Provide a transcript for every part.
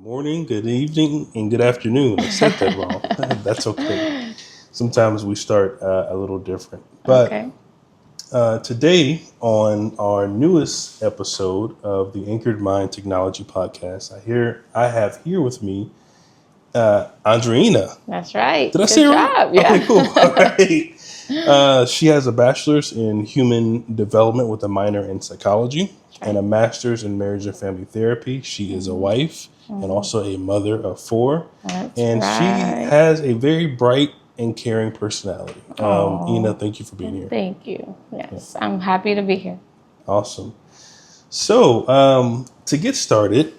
morning, good evening, and good afternoon. I said that wrong. That's okay. Sometimes we start a little different. But Okay. today, on our newest episode of the Anchored Mind Technology Podcast, I have here with me Andreina. That's right. Did I say Good it right? job. Okay, Yeah. cool. All right. She has a bachelor's in human development with a minor in psychology and a master's in marriage and family therapy. She is a wife and also a mother of four. That's And she right. has a very bright and caring personality. Ina, Oh, thank you for being here. thank you. Yes, I'm happy to be here. Awesome. So, to get started,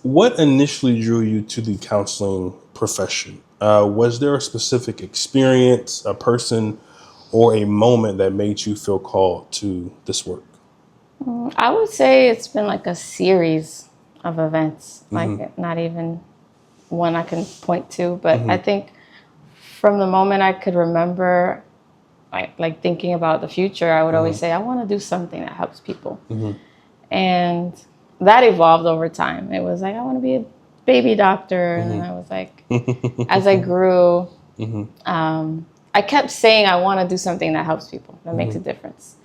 what initially drew you to the counseling profession? Was there a specific experience, a person, or a moment that made you feel called to this work? I would say it's been like a series of events, like not even one I can point to, but I think from the moment I could remember, like thinking about the future, I would always say, I want to do something that helps people. And that evolved over time. It was like, I want to be a baby doctor. And then I was like, as I grew, I kept saying, I want to do something that helps people, that makes a difference.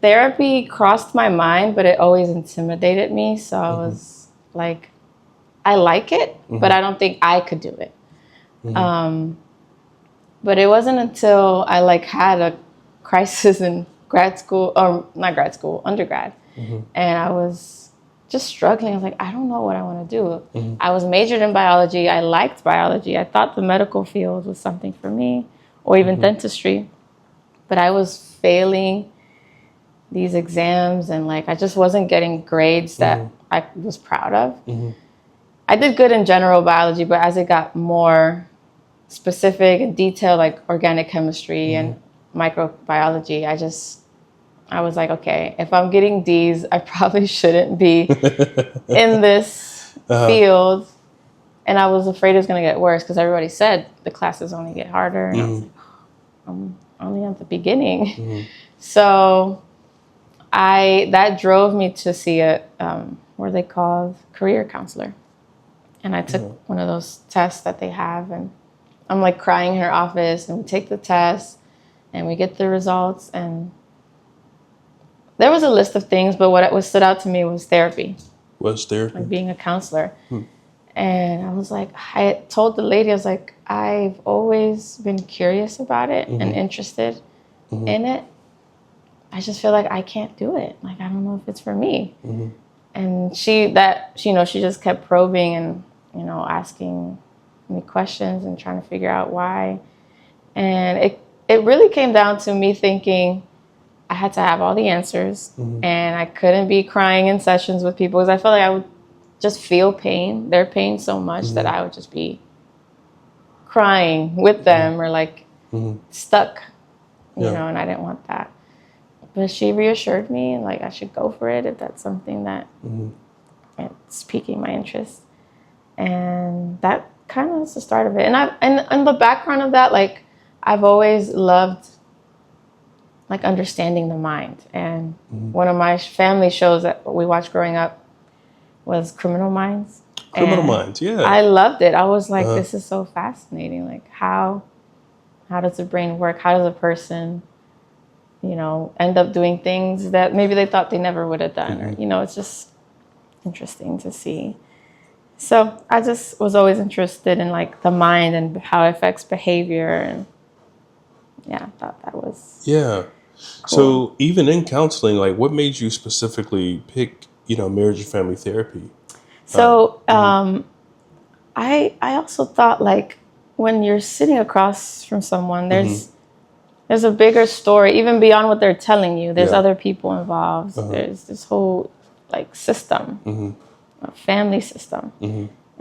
Therapy crossed my mind, but it always intimidated me. So I was like, I like it, but I don't think I could do it. But it wasn't until I had a crisis in grad school, or not grad school, undergrad. And I was just struggling. I was like, I don't know what I want to do. I was majored in biology. I liked biology. I thought the medical field was something for me, or even dentistry. But I was failing these exams, and I just wasn't getting grades that I was proud of. I did good in general biology, but as it got more specific and detailed, like organic chemistry and microbiology, I was like, okay, if I'm getting D's, I probably shouldn't be in this field. And I was afraid it was going to get worse because everybody said the classes only get harder. And I was like, I'm only at the beginning. So that drove me to see what are they called? Career counselor. And I took one of those tests that they have, and I'm like crying in her office, and we take the test and we get the results, and there was a list of things, but what stood out to me was therapy. What's therapy? Like being a counselor. And I was like, I told the lady, I was like, I've always been curious about it and interested in it. I just feel like I can't do it. Like, I don't know if it's for me. And she just kept probing and, asking me questions and trying to figure out why. And it really came down to me thinking I had to have all the answers, and I couldn't be crying in sessions with people because I felt like I would just feel their pain so much that I would just be crying with them or stuck, and I didn't want that. But she reassured me and I should go for it if that's something that it's piquing my interest. And that kind of is the start of it. And the background of that, I've always loved understanding the mind. And one of my family shows that we watched growing up was Criminal Minds. Criminal Minds, yeah. I loved it. I was like, this is so fascinating. Like, how does the brain work? How does a person, end up doing things that maybe they thought they never would have done? Or, it's just interesting to see. So I just was always interested in the mind and how it affects behavior. And yeah, I thought that was cool. So even in counseling, what made you specifically pick, marriage and family therapy? So I also thought when you're sitting across from someone, there's a bigger story, even beyond what they're telling you. There's other people involved. There's this whole system, a family system,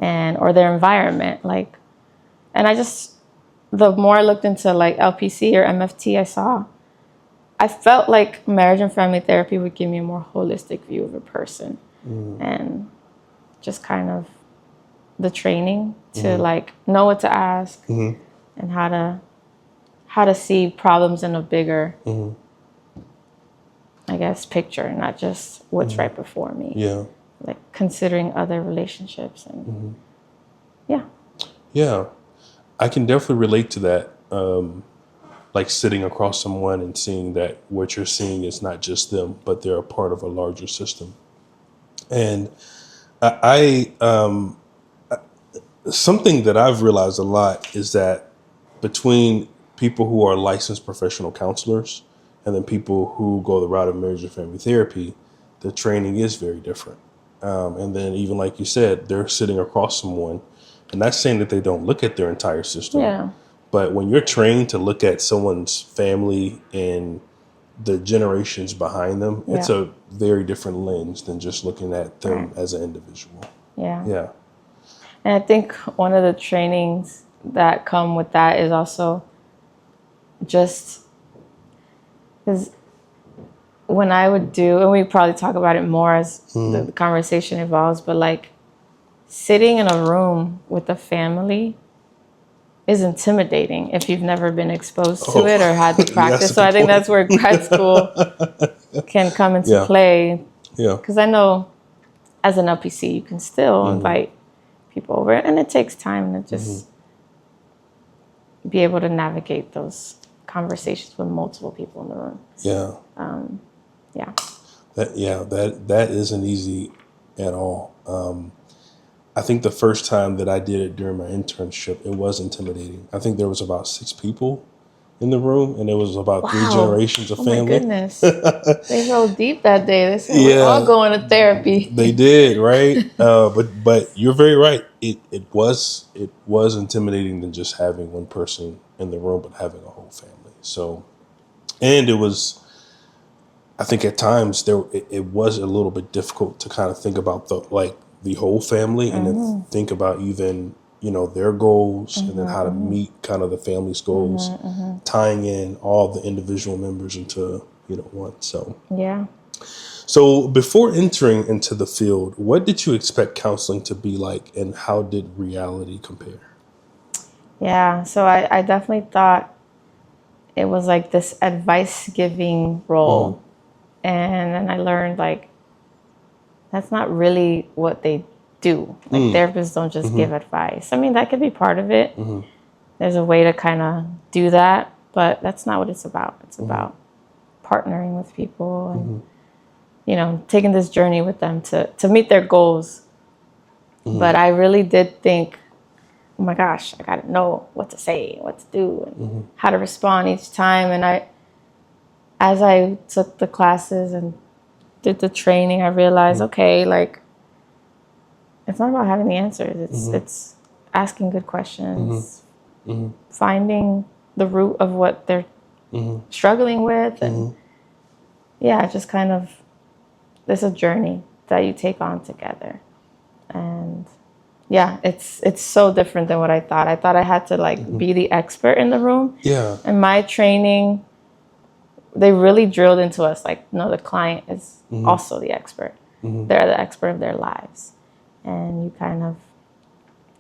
or their environment. And the more I looked into LPC or MFT, I felt like marriage and family therapy would give me a more holistic view of a person, and just kind of the training to know what to ask and how to see problems in a bigger, I guess, picture, not just what's right before me. Yeah. like considering other relationships and yeah. Yeah, I can definitely relate to that. Like sitting across someone and seeing that what you're seeing is not just them, but they're a part of a larger system. And I something that I've realized a lot is that between people who are licensed professional counselors and then people who go the route of marriage and family therapy, the training is very different. And then even like you said, they're sitting across someone, and not saying that they don't look at their entire system, Yeah. but when you're trained to look at someone's family and the generations behind them, it's Yeah. a very different lens than just looking at them Right. as an individual. Yeah. Yeah. And I think one of the trainings that come with that is also just because when I would do, and we probably talk about it more as the conversation evolves, but like sitting in a room with a family is intimidating if you've never been exposed to it or had the practice. So I think that's where grad school can come into Yeah. play. Yeah. Because I know as an LPC, you can still invite people over, and it takes time to just be able to navigate those conversations with multiple people in the room. Yeah. Yeah. That isn't easy at all. I think the first time that I did it during my internship, it was intimidating. I think there was about 6 people in the room, and it was about 3 generations of family. Oh my goodness. They rolled deep that day. They said, we're all going to therapy. They did, right? But you're very right. It was intimidating than just having one person in the room, but having a whole family. So, and it was, I think at times it was a little bit difficult to kind of think about the whole family and then think about even, their goals and then how to meet kind of the family's goals, tying in all the individual members into, one. So, Yeah. so before entering into the field, what did you expect counseling to be like and how did reality compare? Yeah. So I definitely thought it was like this advice giving role. And then I learned like that's not really what they do. Like therapists don't just give advice. I mean, that could be part of it. There's a way to kind of do that, but that's not what it's about. It's about partnering with people and, taking this journey with them to meet their goals. But I really did think, oh my gosh, I got to know what to say, what to do, and how to respond each time. And as I took the classes and did the training, I realized, okay, like, it's not about having the answers. It's asking good questions, finding the root of what they're struggling with. And yeah, just kind of, there's a journey that you take on together. And yeah, it's so different than what I thought. I thought I had to like be the expert in the room. Yeah. And my training, they really drilled into us like, no, the client is also the expert. They're the expert of their lives. And you kind of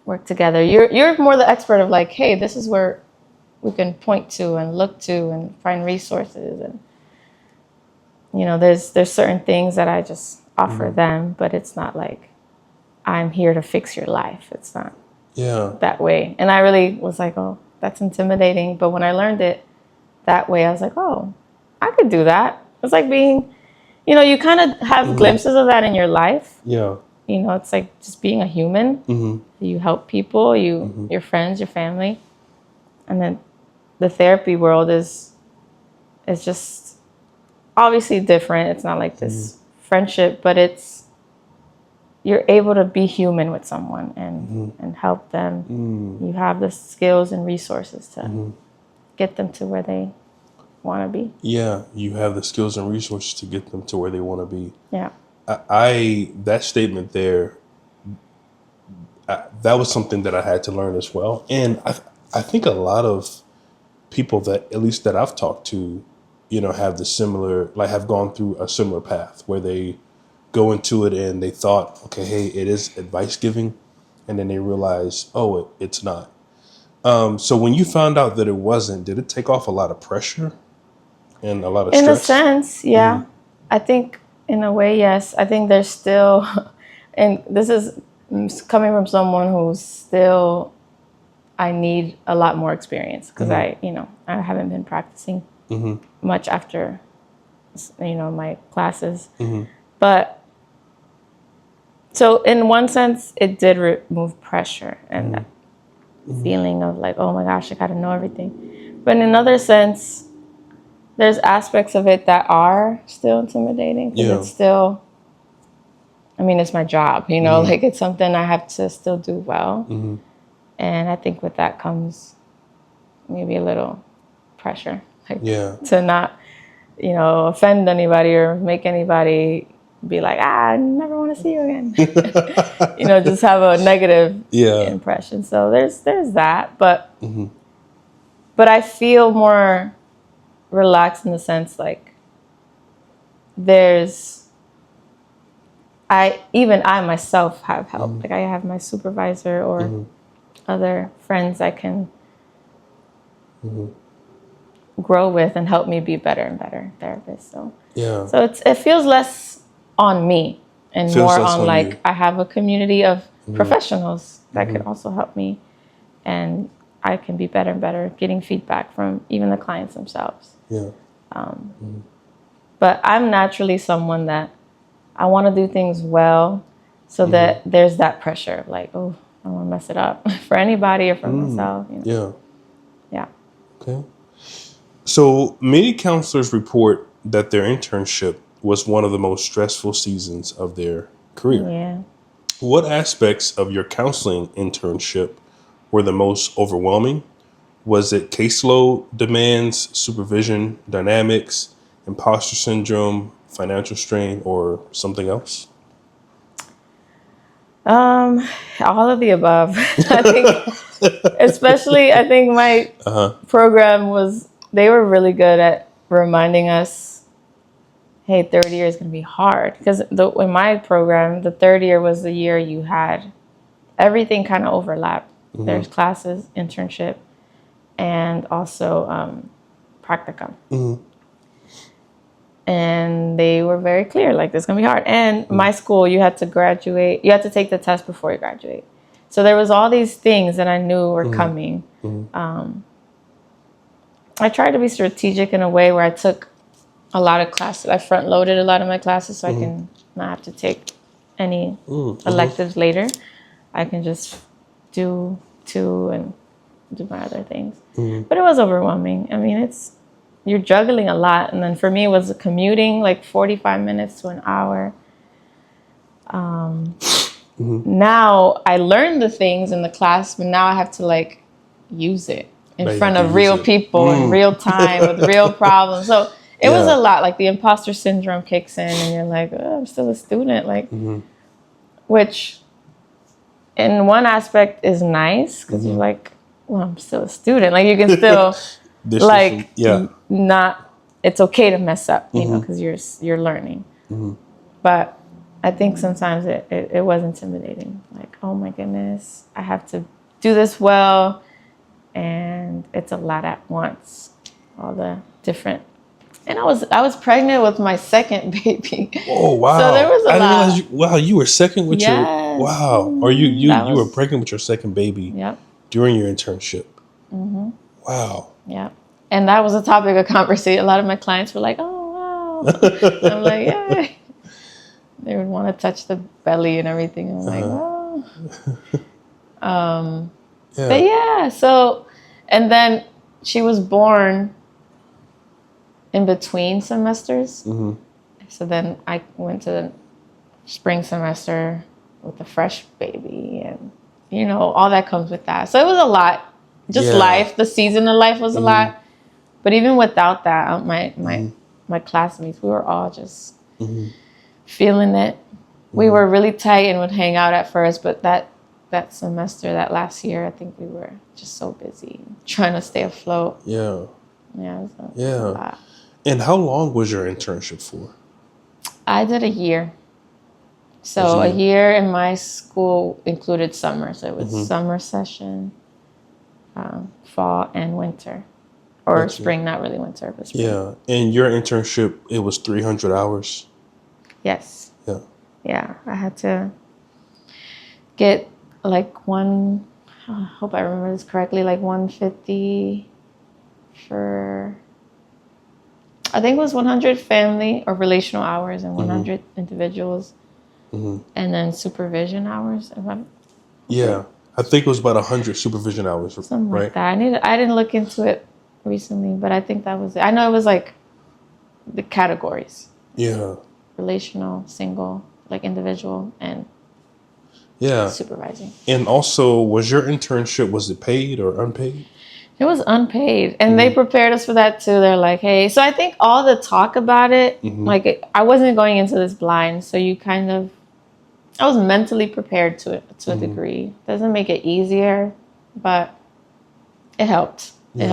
work together. You're more the expert of like, hey, this is where we can point to and look to and find resources. And, there's certain things that I just offer them, but it's not like I'm here to fix your life. It's not that way. And I really was like, oh, that's intimidating. But when I learned it that way, I was like, oh, I could do that. It's like being, you kind of have glimpses of that in your life. Yeah. It's like just being a human. You help people, your friends, your family. And then the therapy world is just obviously different. It's not like this friendship, but you're able to be human with someone and help them. You have the skills and resources to get them to where they want to be. Yeah, you have the skills and resources to get them to where they want to be. Yeah. That statement there, that was something that I had to learn as well. And I think a lot of people that, at least that I've talked to, have have gone through a similar path where they go into it and they thought, okay, hey, it is advice giving. And then they realize, oh, it's not. So when you found out that it wasn't, did it take off a lot of pressure and a lot of stress? In a sense, yeah. I think in a way, yes. I think there's still and this is coming from someone who's still, I need a lot more experience because I haven't been practicing much after, my classes. But so in one sense, it did remove pressure and that feeling of like, oh my gosh, I got to know everything. But in another sense, there's aspects of it that are still intimidating because it's still, it's my job, like it's something I have to still do well. And I think with that comes maybe a little pressure, like to not, offend anybody or make anybody be like, I never want to see you again. Just have a negative impression. So there's that, but I feel more relaxed in the sense like I myself have help. Like I have my supervisor or other friends I can grow with and help me be better and better therapist. So it feels less on me and more on like you. I have a community of professionals that could also help me, and I can be better and better getting feedback from even the clients themselves. But I'm naturally someone that I want to do things well, so that there's that pressure of like, oh, I don't want to mess it up for anybody or for myself. Yeah. Okay. So many counselors report that their internship was one of the most stressful seasons of their career. Yeah. What aspects of your counseling internship were the most overwhelming? Was it caseload demands, supervision dynamics, imposter syndrome, financial strain, or something else? All of the above. I think my program they were really good at reminding us, hey, third year is going to be hard. Because in my program, the third year was the year you had everything kind of overlapped. There's classes, internship, and also practicum. And they were very clear, like, this is going to be hard. And my school, you had to graduate. You had to take the test before you graduate. So there was all these things that I knew were coming. I tried to be strategic in a way where I took a lot of classes. I front-loaded a lot of my classes so I can not have to take any electives later. I can just do 2 and do my other things. But it was overwhelming. You're juggling a lot. And then for me, it was commuting like 45 minutes to an hour. Now I learned the things in the class, but now I have to like use it in front of real people in real time with real problems. So it was a lot. Like the imposter syndrome kicks in and you're like, oh, I'm still a student. Like, which in one aspect is nice because you're like, well, I'm still a student. Like you can still not, it's okay to mess up, you know, because you're learning. But I think sometimes it was intimidating. Like, oh my goodness, I have to do this well, and it's a lot at once. All the different, and I was pregnant with my second baby. Oh wow! So there was a lot. You were second with your or you were pregnant with your second baby. Yep. During your internship. Wow. Yeah. And that was a topic of conversation. A lot of my clients were like, oh, wow. I'm like, yeah. They would want to touch the belly and everything. I'm like, wow. But yeah, so, and then she was born in between semesters. So then I went to the spring semester with a fresh baby and, you know, all that comes with that. So it was a lot. Just life, the season of life was a lot. But even without that, my classmates, we were all just feeling it. We were really tight and would hang out at first, but that semester, that last year, I think we were just so busy trying to stay afloat. Yeah. Yeah, it was a lot. And how long was your internship for? I did a year. So a year in my school included summer. So it was summer session, fall and winter. Or spring, not really winter, but spring. Yeah. And your internship, it was 300 hours? Yes. Yeah. Yeah. I had to get like I hope I remember this correctly, like 150 for, I think it was 100 family or relational hours and 100 individuals, and then supervision hours. If I'm, Yeah. I think it was about 100 supervision hours, something right? like that. I didn't look into it recently, but I think that was it. I know it was like the categories: Yeah. relational, single, like individual, and Yeah. supervising. And also, was your internship, was it paid or unpaid? It was unpaid, and they prepared us for that too. They're like, "Hey," so I think all the talk about it, like I wasn't going into this blind, so you kind of, I was mentally prepared to it to a degree. Doesn't make it easier, but it helped. Yeah.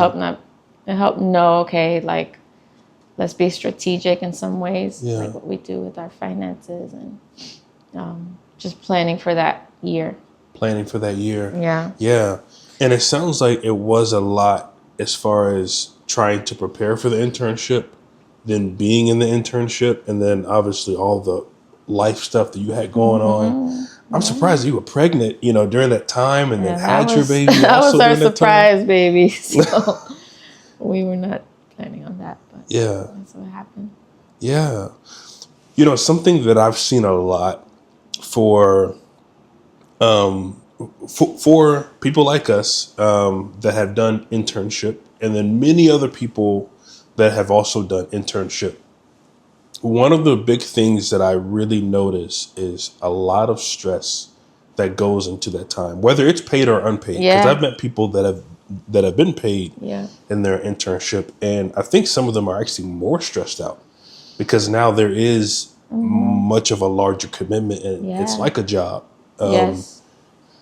It helped know, okay, like let's be strategic in some ways, Yeah. like what we do with our finances and just planning for that year. Planning for that year. Yeah. Yeah. And it sounds like it was a lot as far as trying to prepare for the internship, then being in the internship, and then obviously all the life stuff that you had going on. I'm surprised you were pregnant, during that time, and then had your baby that also was our during that time. surprise baby. So we were not planning on that, but Yeah. that's what happened. Yeah. Something that I've seen a lot for for people like us that have done internship, and then many other people that have also done internship. One of the big things that I really notice is a lot of stress that goes into that time, whether it's paid or unpaid. Because Yeah. I've met people that have been paid Yeah. in their internship, and I think some of them are actually more stressed out because now there is much of a larger commitment, and it's Yeah. like a job. Yes.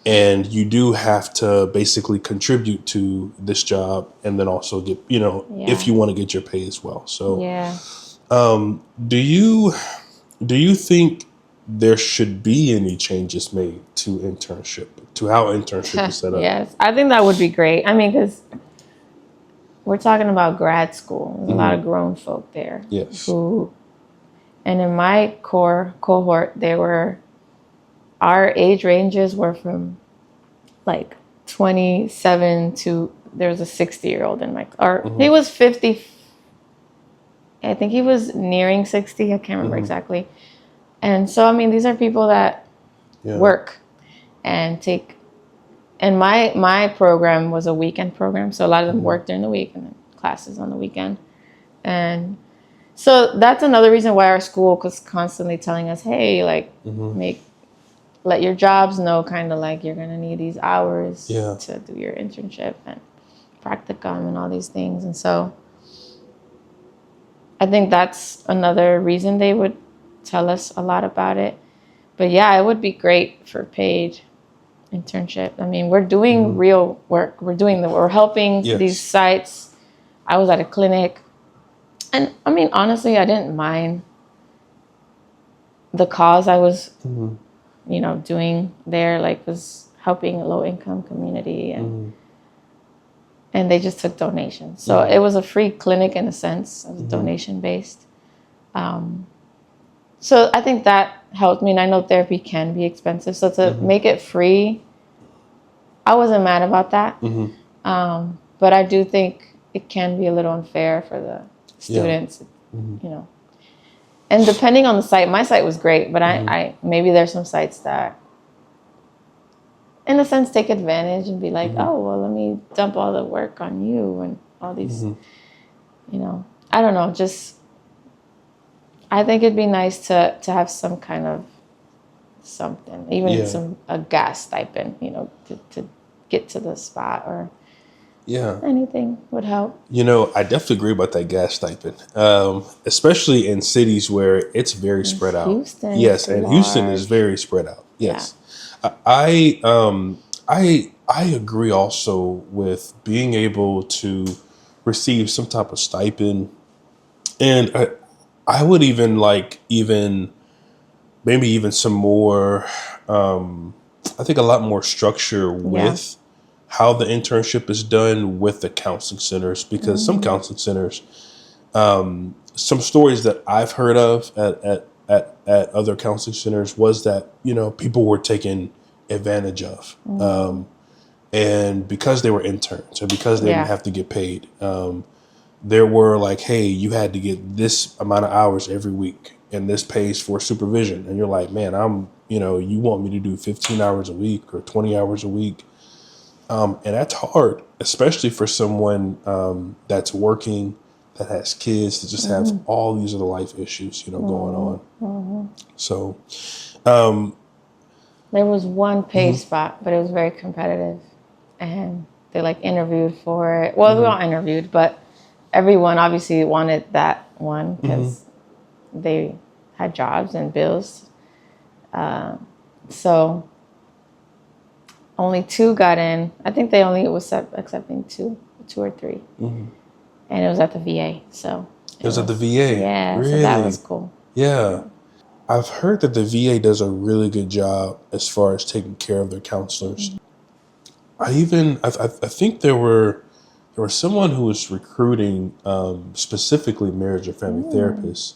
And you do have to basically contribute to this job, and then also get, if you want to get your pay as well. So, Yeah. do you think there should be any changes made to internship, to how internship is set up? Yes. I think that would be great. I mean, because we're talking about grad school. There's a lot of grown folk there. Yes. And in my cohort, our age ranges were from like 27 to, there was a 60-year-old in he was 50. I think he was nearing 60. I can't remember exactly. And so, I mean, these are people that work and and my program was a weekend program. So a lot of them worked during the week and then classes on the weekend. And so that's another reason why our school was constantly telling us, hey, like let your jobs know kind of like you're going to need these hours to do your internship and practicum and all these things. And so I think that's another reason they would tell us a lot about it. But yeah, it would be great for paid internship. I mean, we're doing real work. We're helping these sites. I was at a clinic. And I mean, honestly, I didn't mind the cause I was, doing there, like was helping a low income community, and they just took donations. So it was a free clinic in a sense. It was donation based. So I think that helped me. And I know therapy can be expensive. So to make it free, I wasn't mad about that. But I do think it can be a little unfair for the students, And depending on the site, my site was great, but I maybe there's some sites that, in a sense, take advantage and be like, oh, well, let me dump all the work on you and all these, I don't know, just, I think it'd be nice to have some kind of something, even a gas stipend, to get to the spot or anything would help. I definitely agree about that gas stipend, especially in cities where it's very spread out. Houston, yes, and Houston is very spread out. Yes, I agree also with being able to receive some type of stipend, and I would even maybe even some more. I think a lot more structure with how the internship is done with the counseling centers, because some counseling centers, some stories that I've heard of at other counseling centers was that, people were taking advantage of. And because they were interns and because they didn't have to get paid, there were like, hey, you had to get this amount of hours every week and this pays for supervision. And you're like, man, you want me to do 15 hours a week or 20 hours a week. And that's hard, especially for someone that's working, that has kids, that just have all these other life issues, going on. So there was one paid spot, but it was very competitive. And they like interviewed for it. Well, we all interviewed, but everyone obviously wanted that one because they had jobs and bills. So only 2 got in. I think they only was accepting 2 or 3. And it was at the VA. So it was at the VA. Yeah, really? So that was cool. Yeah. I've heard that the VA does a really good job as far as taking care of their counselors. I think there was someone who was recruiting specifically marriage or family therapists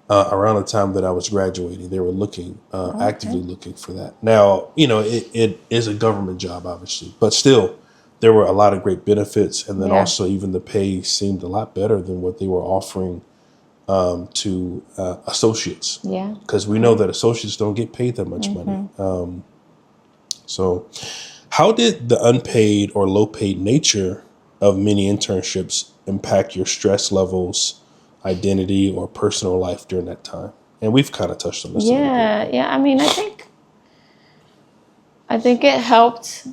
around the time that I was graduating. They were looking actively looking for that. Now, it is a government job, obviously, but still, there were a lot of great benefits, and then also even the pay seemed a lot better than what they were offering to associates. Yeah, because we know that associates don't get paid that much money. So. How did the unpaid or low paid nature of many internships impact your stress levels, identity, or personal life during that time? And we've kind of touched on this. Yeah. I mean, I think it helped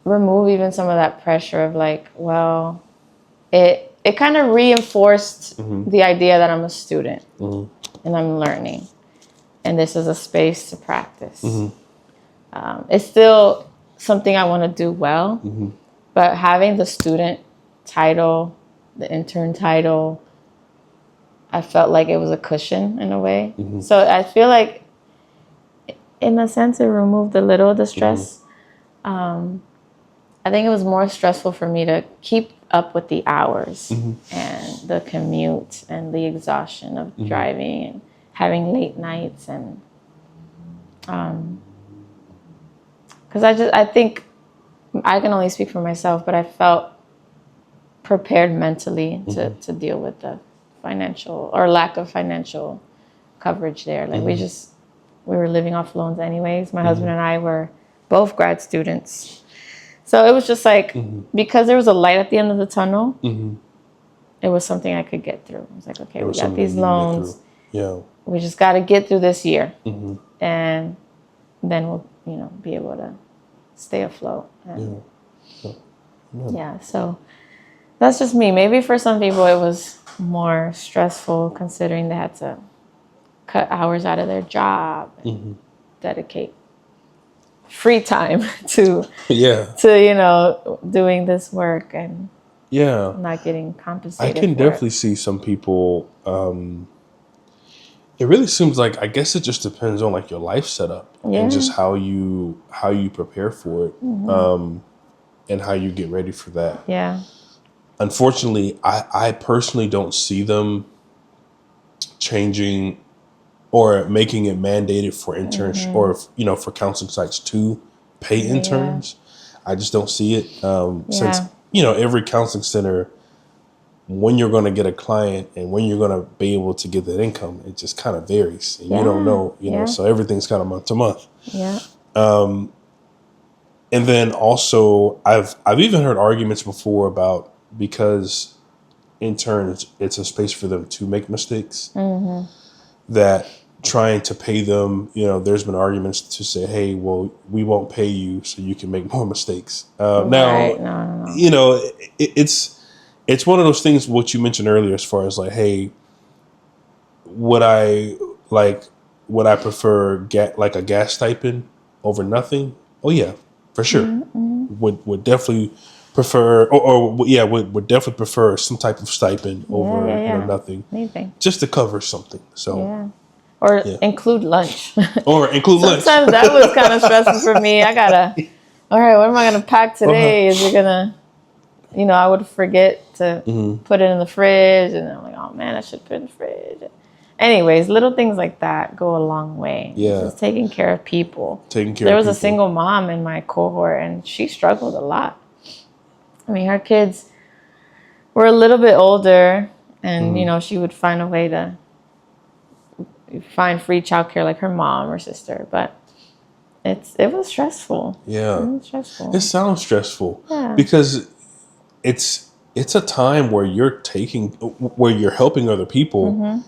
remove even some of that pressure of like, well, it kind of reinforced the idea that I'm a student and I'm learning, and this is a space to practice. It's still something I want to do well, but having the student title, the intern title, I felt like it was a cushion in a way. So I feel like, in a sense, it removed a little of the stress. I think it was more stressful for me to keep up with the hours and the commute and the exhaustion of driving and having late nights and because I think I can only speak for myself, but I felt prepared mentally to deal with the financial or lack of financial coverage there. Like we were living off loans anyways. My husband and I were both grad students. So it was just like, because there was a light at the end of the tunnel, it was something I could get through. I was like, okay, we got these loans. Yeah. We just got to get through this year. And then we'll, be able to stay afloat. And so that's just me. Maybe for some people it was more stressful considering they had to cut hours out of their job and dedicate free time to doing this work and not getting compensated. I can definitely see some people. It really seems like, I guess it just depends on like your life setup and just how you prepare for it and how you get ready for that. Yeah. Unfortunately, I personally don't see them changing or making it mandated for interns or for counseling sites to pay interns. I just don't see it since every counseling center, when you're going to get a client and when you're going to be able to get that income, it just kind of varies. And you don't know, so everything's kind of month to month. Yeah. And then also I've even heard arguments before about, because interns, it's a space for them to make mistakes, that trying to pay them, there's been arguments to say, hey, well, we won't pay you so you can make more mistakes. Now, it's one of those things, what you mentioned earlier, as far as like, hey, would I prefer like a gas stipend over nothing? Oh yeah, for sure. Would definitely prefer, would definitely prefer some type of stipend over nothing. Anything. Just to cover something. So or include lunch. Or include lunch. Sometimes that was kind of stressful for me. I gotta, all right, what am I gonna pack today? Is it gonna, I would forget to put it in the fridge, and I'm like, oh man, I should put it in the fridge. anyways, little things like that go a long way. Yeah. Just taking care of people. Taking care There of was people. a single mom in my cohort, and she struggled a lot. I mean, her kids were a little bit older, and, you know, she would find a way to find free childcare like her mom or sister. But it was stressful. Yeah. It was stressful. It sounds stressful. Yeah. Because it's a time where you're helping other people,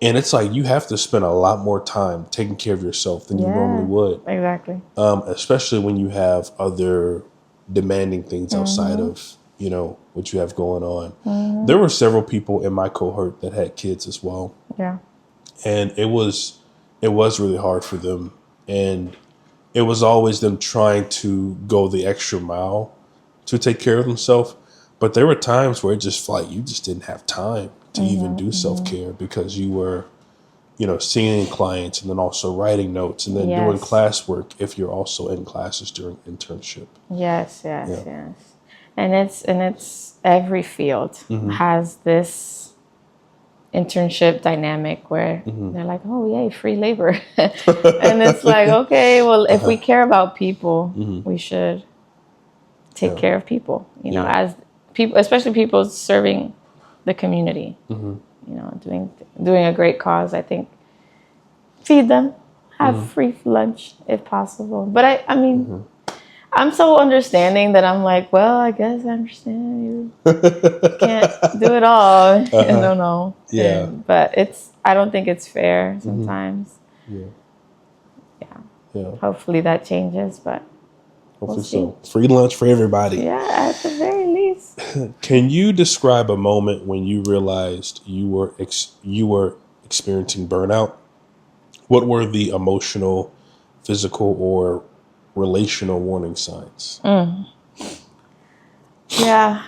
and it's like you have to spend a lot more time taking care of yourself than you normally would. Exactly. Especially when you have other demanding things outside of, you know, what you have going on. There were several people in my cohort that had kids as well, Yeah. and it was really hard for them, and it was always them trying to go the extra mile to take care of themselves. But there were times where it just felt like you just didn't have time to even do self-care because you were, you know, seeing clients and then also writing notes and then doing classwork if you're also in classes during internship. Yes. And it's every field has this internship dynamic where they're like, oh yay, free labor. And it's like, okay, well, if we care about people, we should take care of people, you know, as people, especially people serving the community, you know, doing a great cause. I think feed them, have free lunch if possible. But I mean, I'm so understanding that I'm like, well, I guess I understand you can't do it all. I don't know. Yeah. But I don't think it's fair sometimes. Yeah. Hopefully that changes, but Hopefully so. Free lunch for everybody. yeah, at the very least. Can you describe a moment when you realized you were experiencing burnout? What were the emotional, physical, or relational warning signs? Yeah.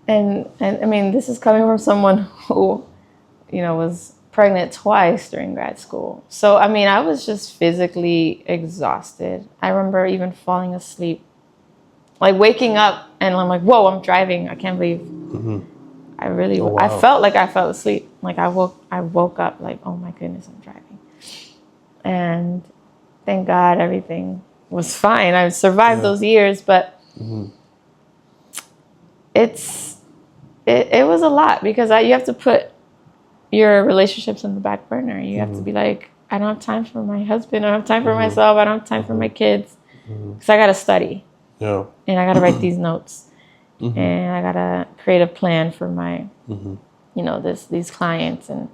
And I mean, this is coming from someone who, you know, was pregnant twice during grad school. So, I mean, I was just physically exhausted. I remember even falling asleep, like waking up and I'm like, whoa, I'm driving. I can't believe I really, I felt like I fell asleep. Like I woke up like, oh my goodness, I'm driving. And thank God everything was fine. I survived those years, but it was a lot because you have to put your relationships in the back burner. You have to be like, I don't have time for my husband. I don't have time for myself. I don't have time for my kids because I got to study. Yeah. And I got to write these notes. And I got to create a plan for my, you know, these clients. And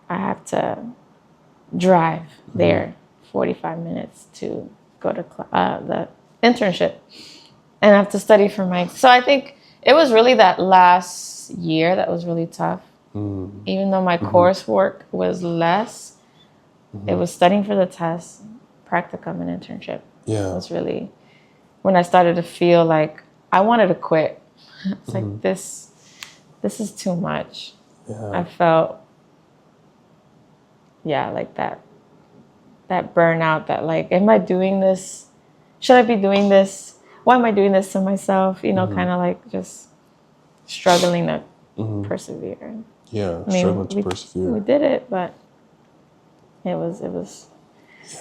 I have to drive there 45 minutes to go to the internship. And I have to study for so I think it was really that last year that was really tough. Even though my coursework was less, it was studying for the test, practicum, and internship. Yeah. It was really when I started to feel like I wanted to quit. It's like this is too much. Yeah. I felt like that burnout, that like, am I doing this? Should I be doing this? Why am I doing this to myself? You know, kind of like just struggling to persevere. Yeah, I mean, struggling to persevere. We did it, but it was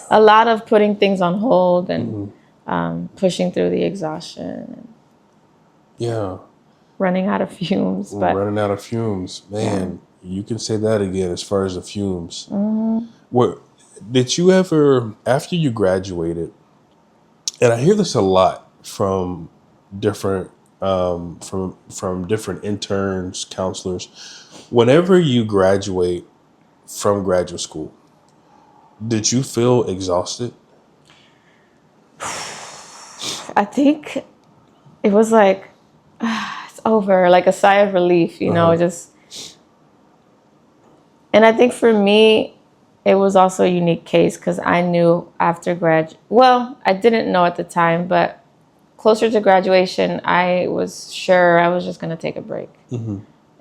a lot of putting things on hold and pushing through the exhaustion. And running out of fumes. But running out of fumes. Man, you can say that again as far as the fumes. What did you ever, after you graduated, and I hear this a lot from different from different interns, counselors, whenever you graduate from graduate school, did you feel exhausted? I think it was like, it's over, like a sigh of relief, you know, just. And I think for me, it was also a unique case because I knew after I didn't know at the time, but closer to graduation, I was sure I was just going to take a break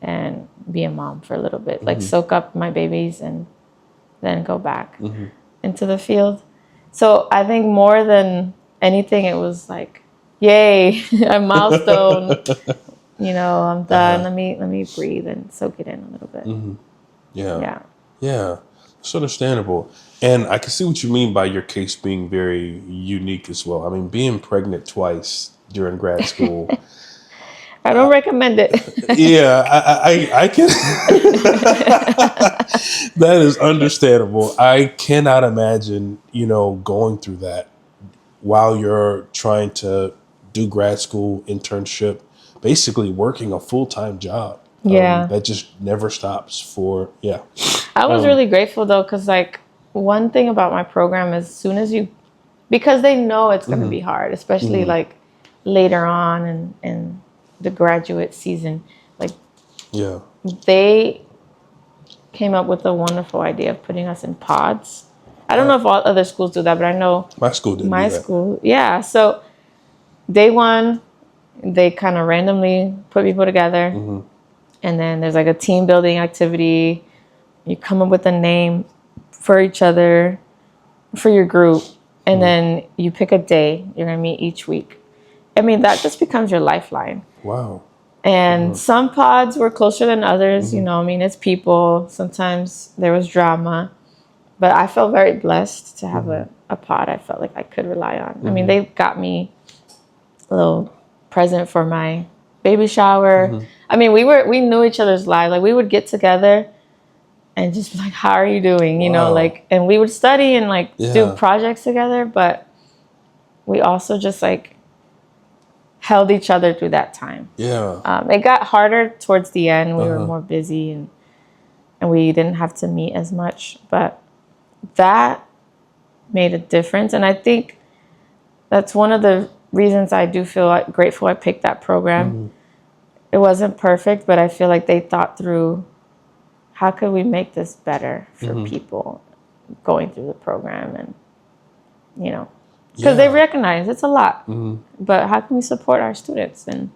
and be a mom for a little bit, like soak up my babies and then go back into the field. So I think more than anything, it was like, yay, a milestone. You know, I'm done. Let me breathe and soak it in a little bit. Yeah. It's understandable. And I can see what you mean by your case being very unique as well. I mean, being pregnant twice during grad school. I don't recommend it. Yeah, I can. That is understandable. I cannot imagine, going through that while you're trying to do grad school internship, basically working a full-time job. Yeah. That just never stops for, yeah. I was really grateful though, because like one thing about my program is as soon as because they know it's going to be hard, especially like later on in the graduate season, like Yeah. they came up with a wonderful idea of putting us in pods. I don't know if all other schools do that, but I know My school didn't my do that. school, yeah. So day one, they kind of randomly put people together, and then there's like a team building activity. You come up with a name for each other, for your group, and then you pick a day you're going to meet each week. I mean, that just becomes your lifeline. Wow. And some pods were closer than others, I mean, it's people. Sometimes there was drama, but I felt very blessed to have a pod I felt like I could rely on. I mean, they got me a little present for my baby shower. I mean, we knew each other's lives. Like we would get together and just be like, how are you doing? Wow. And we would study and like Yeah. do projects together, but we also just like held each other through that time. Yeah. It got harder towards the end. We were more busy and we didn't have to meet as much, but that made a difference. And I think that's one of the reasons I do feel like grateful I picked that program. It wasn't perfect, but I feel like they thought through how could we make this better for people going through the program, and because they recognize it's a lot, but how can we support our students, and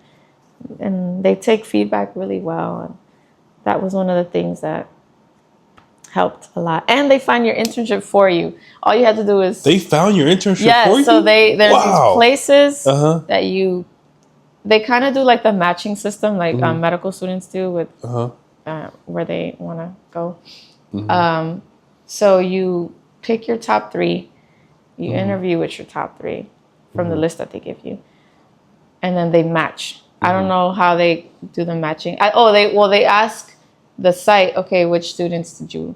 they take feedback really well, and that was one of the things that helped a lot. And they find your internship for you. All you had to do is They found your internship for you? so there's Wow. these places that they kind of do like the matching system, like medical students do with where they want to go. So you pick your top 3, you interview with your top 3 from the list that they give you, and then they match. I don't know how they do the matching. They ask the site, okay, which students did you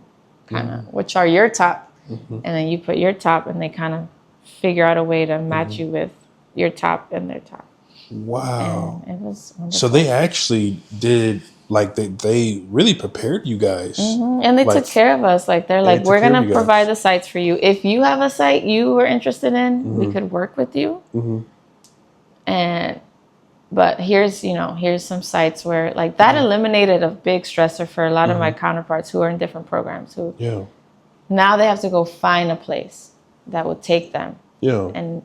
which are your top, and then you put your top, and they kind of figure out a way to match you with your top and their top. Wow. And it was wonderful. So they actually did, like, they really prepared you guys. And they took care of us. Like, they're like, we're going to provide the sites for you. If you have a site you were interested in, we could work with you. But here's some sites where, like, that eliminated a big stressor for a lot of my counterparts who are in different programs, who now they have to go find a place that would take them and,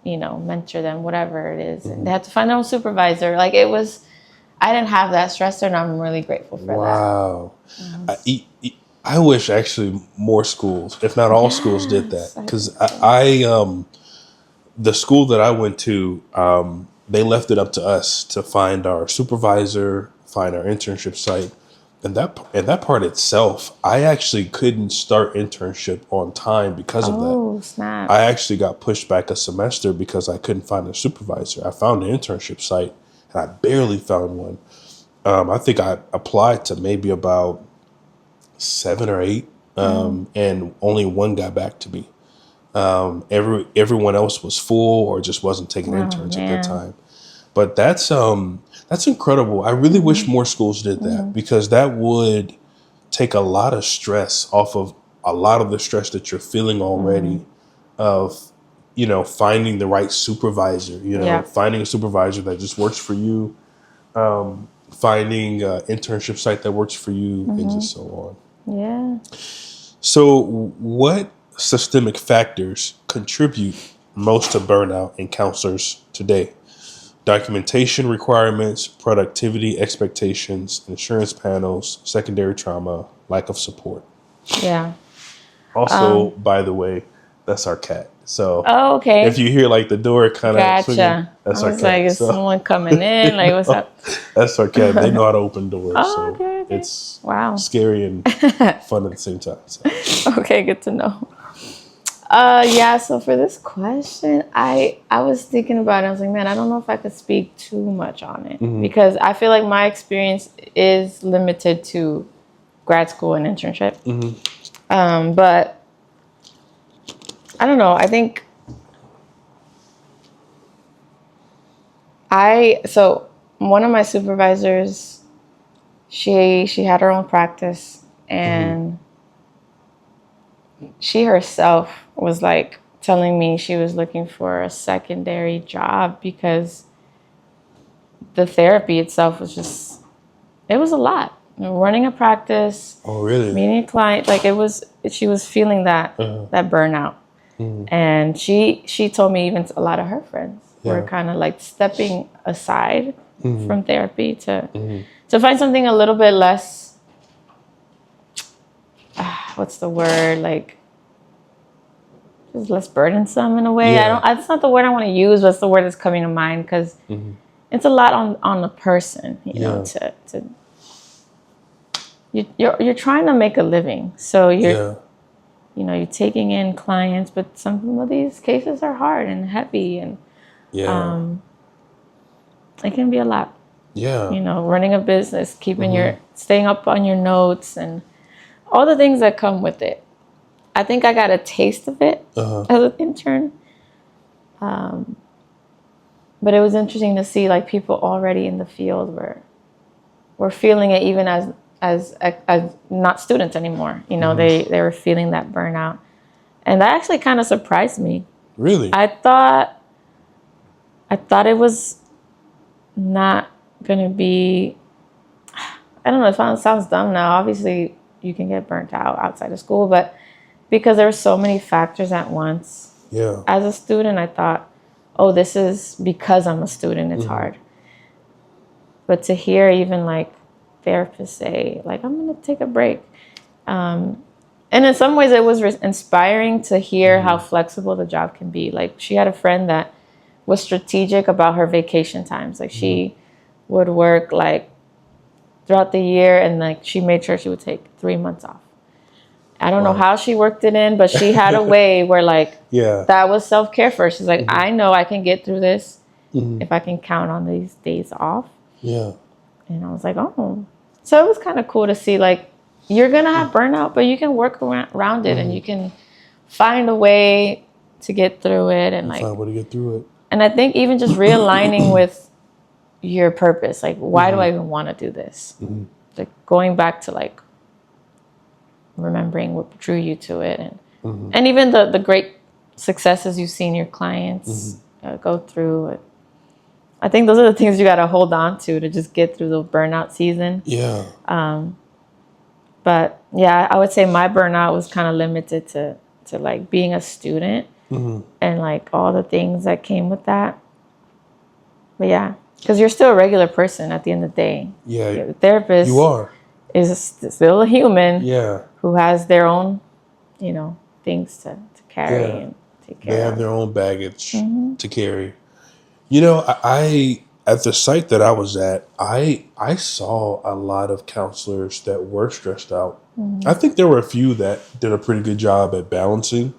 mentor them, whatever it is. And they have to find their own supervisor. Like, I didn't have that stressor, and I'm really grateful for that. Wow. I wish actually more schools, if not all schools, did that. Because the school that I went to, they left it up to us to find our supervisor, find our internship site. And that part itself, I actually couldn't start internship on time because of that. Oh, snap. I actually got pushed back a semester because I couldn't find a supervisor. I found an internship site, and I barely found one. I think I applied to maybe about 7 or 8, and only one got back to me. Everyone else was full or just wasn't taking interns at that time. But that's incredible. I really wish more schools did that, because that would take a lot of stress off of a lot of the stress that you're feeling already of, finding the right supervisor, finding a supervisor that just works for you, finding an internship site that works for you, and just so on. Yeah. So what systemic factors contribute most to burnout in counselors today? Documentation requirements, productivity expectations, insurance panels, secondary trauma, lack of support. Yeah. Also, by the way, That's our cat. So Oh, okay. if you hear like the door kind of swinging, Gotcha. that's I our was cat. like, is someone coming in? Like, what's up? That's our cat. They know how to open doors, Oh, so okay, okay. it's Wow. scary and fun at the same time. So. Okay, good to know. Yeah, so for this question, I was thinking about it. I was like, man, I don't know if I could speak too much on it because I feel like my experience is limited to grad school and internship. But I don't know. I think so one of my supervisors, she had her own practice, and she herself was like telling me she was looking for a secondary job because the therapy itself was just, it was a lot. You know, running a practice, Oh, really? meeting a client, like she was feeling that burnout. And she told me even a lot of her friends were kind of like stepping aside from therapy to find something a little bit less, what's the word, like just less burdensome in a way. Yeah. That's not the word I want to use, but it's the word that's coming to mind because it's a lot on the person, you know, you're trying to make a living. So you're taking in clients, but some of these cases are hard and heavy, and it can be a lot. Yeah. You know, running a business, keeping staying up on your notes and all the things that come with it. I think I got a taste of it as an intern. But it was interesting to see like people already in the field were feeling it even as not students anymore. You know, they were feeling that burnout. And that actually kind of surprised me. Really? I thought it was not going to be, I don't know, it sounds dumb now. Obviously, you can get burnt out outside of school, but because there were so many factors at once. Yeah. As a student, I thought, oh, this is because I'm a student, it's hard. But to hear even like therapists say, like, I'm going to take a break. And in some ways it was inspiring to hear how flexible the job can be. Like she had a friend that was strategic about her vacation times. Like she would work like throughout the year and like she made sure she would take 3 months off. I don't know how she worked it in, but she had a way where like that was self-care for her. She's like, I know I can get through this if I can count on these days off. Yeah. And I was like, oh. So it was kind of cool to see like you're going to have burnout, but you can work around it and you can find a way to get through it. And like, find a way to get through it. And I think even just realigning with your purpose, like, why do I even want to do this? Like going back to like remembering what drew you to it, and even the great successes you've seen your clients go through it. I think those are the things you got to hold on to just get through the burnout season. Yeah. But yeah, I would say my burnout was kind of limited to like being a student and like all the things that came with that. But yeah, because you're still a regular person at the end of the day. Yeah. The therapist You are. Is still a human. Yeah. Who has their own, things to carry and take care of. They have their own baggage to carry. You know, I at the site that I was at, I saw a lot of counselors that were stressed out. I think there were a few that did a pretty good job at balancing,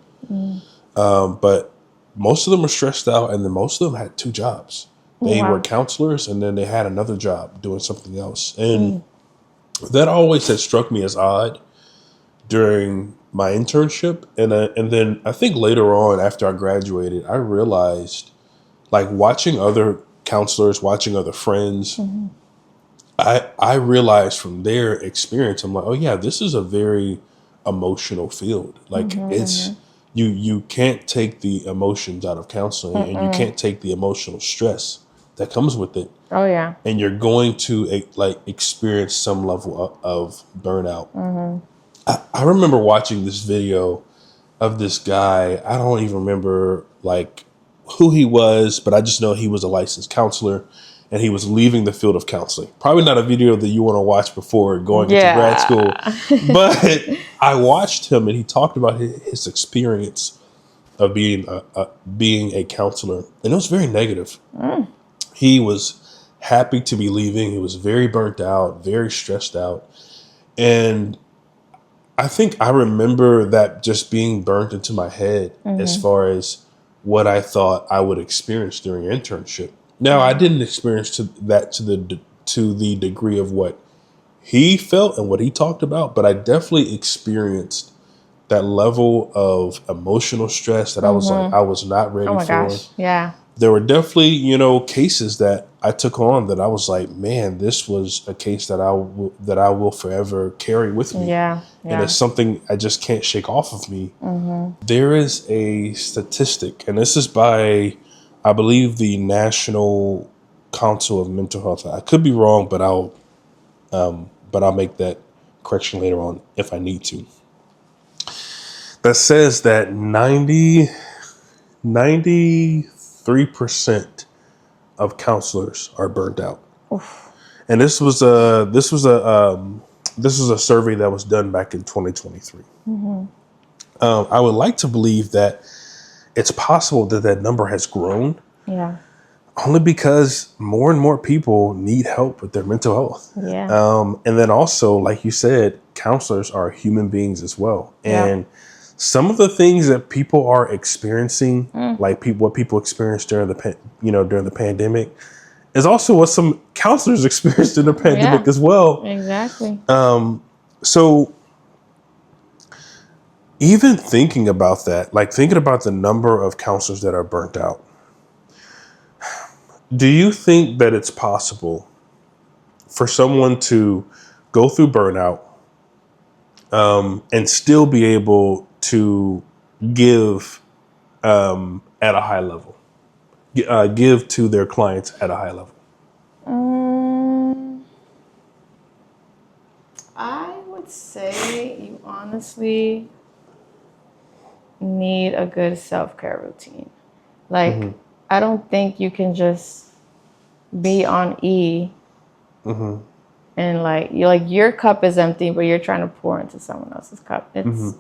but most of them were stressed out, and then most of them had 2 jobs. They were counselors, and then they had another job doing something else, and that always had struck me as odd during my internship, and then I think later on after I graduated, I realized, like watching other counselors, watching other friends, I realized from their experience, I'm like, oh yeah, this is a very emotional field. Like it's you can't take the emotions out of counseling, and you can't take the emotional stress that comes with it. Oh yeah. And you're going to like experience some level of burnout. I remember watching this video of this guy. I don't even remember like who he was, but I just know he was a licensed counselor and he was leaving the field of counseling. Probably not a video that you want to watch before going into grad school, but I watched him and he talked about his experience of being a counselor, and it was very negative. He was happy to be leaving. He was very burnt out, very stressed out, and I think I remember that just being burnt into my head as far as what I thought I would experience during an internship. Now, I didn't experience that to the degree of what he felt and what he talked about, but I definitely experienced that level of emotional stress that I was like, I was not ready Oh my for. gosh. Yeah. There were definitely, cases that I took on that I was like, man, this was a case that I will forever carry with me. Yeah. And it's something I just can't shake off of me. There is a statistic, and this is by, I believe, the National Council of Mental Health. I could be wrong, but I'll make that correction later on if I need to. That says that 93% of counselors are burnt out. Oof. And this was a survey that was done back in 2023. I would like to believe that it's possible that number has grown. Yeah. Only because more and more people need help with their mental health. Yeah. And then also, like you said, counselors are human beings as well. And some of the things that people are experiencing, like what people experienced during the pandemic, is also what some counselors experienced in the pandemic as well. Exactly. So even thinking about that, like thinking about the number of counselors that are burnt out, do you think that it's possible for someone to go through burnout and still be able to give at a high level, give to their clients at a high level? I would say you honestly need a good self-care routine. Like, I don't think you can just be on E and your cup is empty, but you're trying to pour into someone else's cup. It's,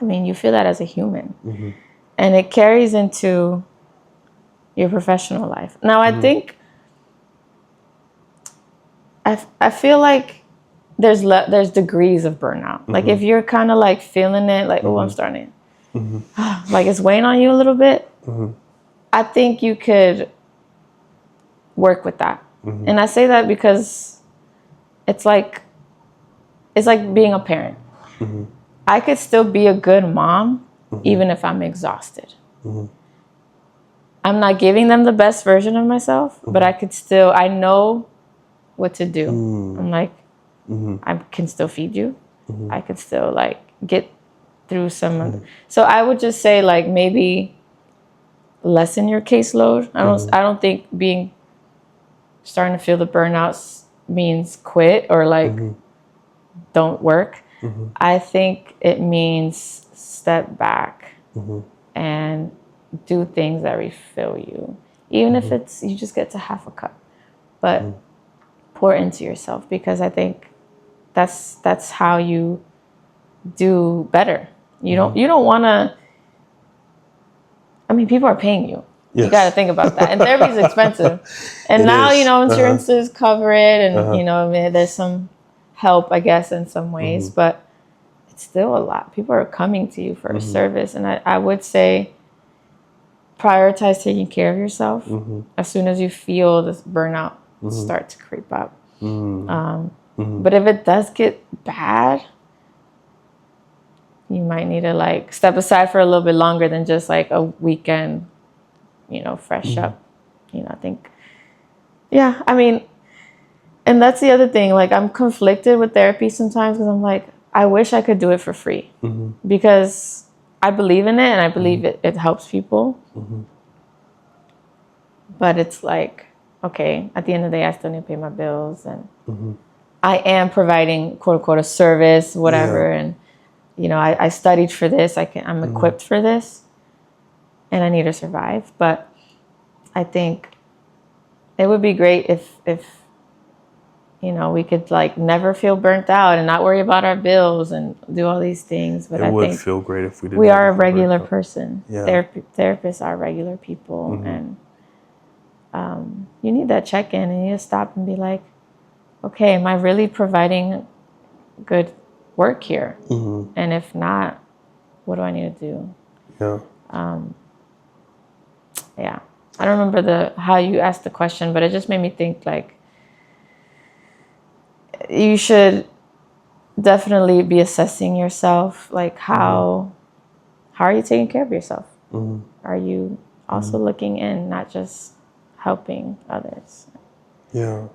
I mean, you feel that as a human, and it carries into your professional life. Now, I think I feel like there's degrees of burnout. Like if you're kind of like feeling it, like I'm starting, like it's weighing on you a little bit. I think you could work with that. And I say that because it's like being a parent. I could still be a good mom even if I'm exhausted. I'm not giving them the best version of myself, but I know what to do. I'm like, I can still feed you. I can still like get through some. So I would just say like maybe lessen your caseload. I don't think starting to feel the burnouts means quit or like don't work. I think it means step back and do things that refill you, even if it's you just get to half a cup, but pour into yourself, because I think that's how you do better. You don't want to. I mean, people are paying you. Yes. You got to think about that. And therapy is expensive. And now, insurances cover it. And, there's some help, I guess, in some ways. But it's still a lot. People are coming to you for a service. And I would say prioritize taking care of yourself as soon as you feel this burnout start to creep up. But if it does get bad, you might need to like step aside for a little bit longer than just like a weekend, fresh up. I think, I mean, and that's the other thing. Like I'm conflicted with therapy sometimes because I'm like, I wish I could do it for free because I believe in it and I believe it helps people. But it's like, okay, at the end of the day, I still need to pay my bills and I am providing quote unquote a service, whatever. And I studied for this. I'm equipped for this, and I need to survive. But I think it would be great if we could like never feel burnt out and not worry about our bills and do all these things. But It I would think feel great if we didn't. we are a ever feel burnt regular out. person. Yeah. Therapists are regular people, and you need that check-in, and you need to stop and be like, okay, am I really providing good work here? And if not, what do I need to do? Yeah. Yeah. I don't remember how you asked the question, but it just made me think like you should definitely be assessing yourself. Like how are you taking care of yourself? Are you also looking in, not just helping others? Yeah.